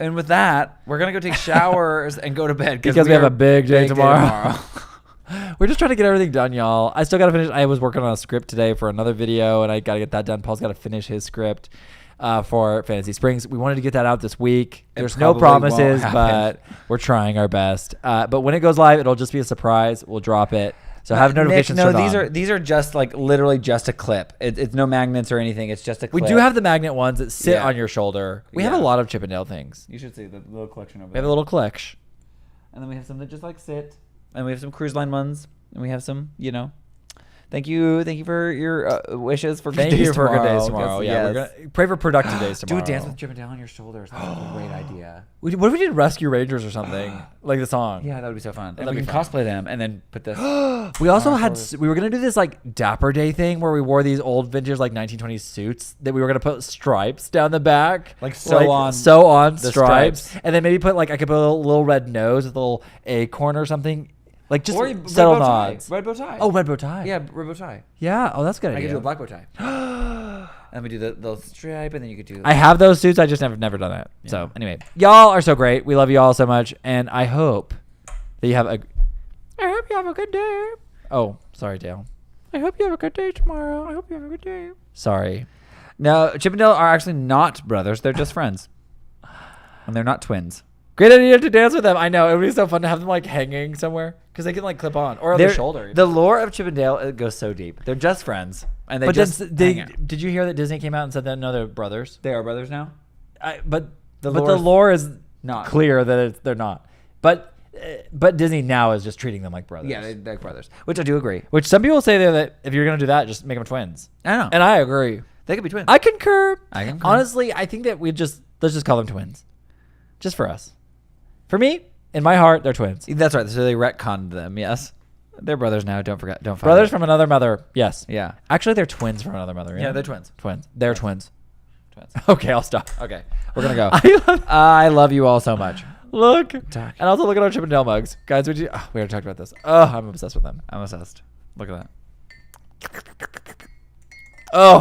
And with that, we're gonna go take showers and go to bed because we have a big day tomorrow. We're just trying to get everything done, y'all. I still got to finish. I was working on a script today for another video, and I got to get that done. Paul's got to finish his script for Fantasy Springs. We wanted to get that out this week. There's no promises, but we're trying our best. But when it goes live, it'll just be a surprise. We'll drop it. So have notifications turned on. These are just like literally just a clip. It's no magnets or anything. It's just a clip. We do have the magnet ones that sit on your shoulder. We have a lot of Chippendale things. You should see the little collection over there. We have a little collection. And then we have some that just like sit. And we have some cruise line ones. And we have some, Thank you for your wishes for good days tomorrow. Good days tomorrow. Yeah, we're gonna pray for productive days tomorrow. Do a dance with Chippendale on your shoulders. That's a great idea. What if we did Rescue Rangers or something like the song? Yeah, that would be so fun. And we can cosplay them and then put this. We also we were gonna do this like Dapper Day thing where we wore these old vintage like 1920s suits that we were gonna put stripes down the back, on stripes, and then maybe put I could put a little red nose with a little acorn or something. Like just subtle nods. Red bow tie. Oh, red bow tie. Yeah, red bow tie. Yeah. Oh, that's a good idea. I could do a black bow tie. And we do the stripe, and then you could do. I have those suits. I just never done that. Yeah. So anyway, y'all are so great. We love you all so much, and I hope that you have a. I hope you have a good day. Oh, sorry, Dale. I hope you have a good day tomorrow. I hope you have a good day. Sorry. No, Chippendale are actually not brothers. They're just friends, and they're not twins. Great idea to dance with them. I know. It would be so fun to have them hanging somewhere because they can clip on or on their shoulder. The lore of Chippendale, it goes so deep. They're just friends. And they did you hear that Disney came out and said that no, they're brothers? They are brothers now? But the lore is not clear that they're not. But Disney now is just treating them like brothers. Yeah, they're like brothers. Which I do agree. Which some people say that if you're going to do that, just make them twins. I know. And I agree. They could be twins. I concur. Honestly, I think that let's just call them twins. Just for us. For me, in my heart, they're twins. That's right. So they retconned them. Yes, they're brothers now. Don't forget. Don't forget. Brothers from another mother. Yes. Yeah. Actually, they're twins from another mother. Yeah, they're twins. Twins. They're twins. Twins. Okay, I'll stop. Okay, we're gonna go. I love you all so much. Look. And also look at our Chippendale mugs. Guys, would you... Oh, we already talked about this. Oh, I'm obsessed with them. I'm obsessed. Look at that. Oh,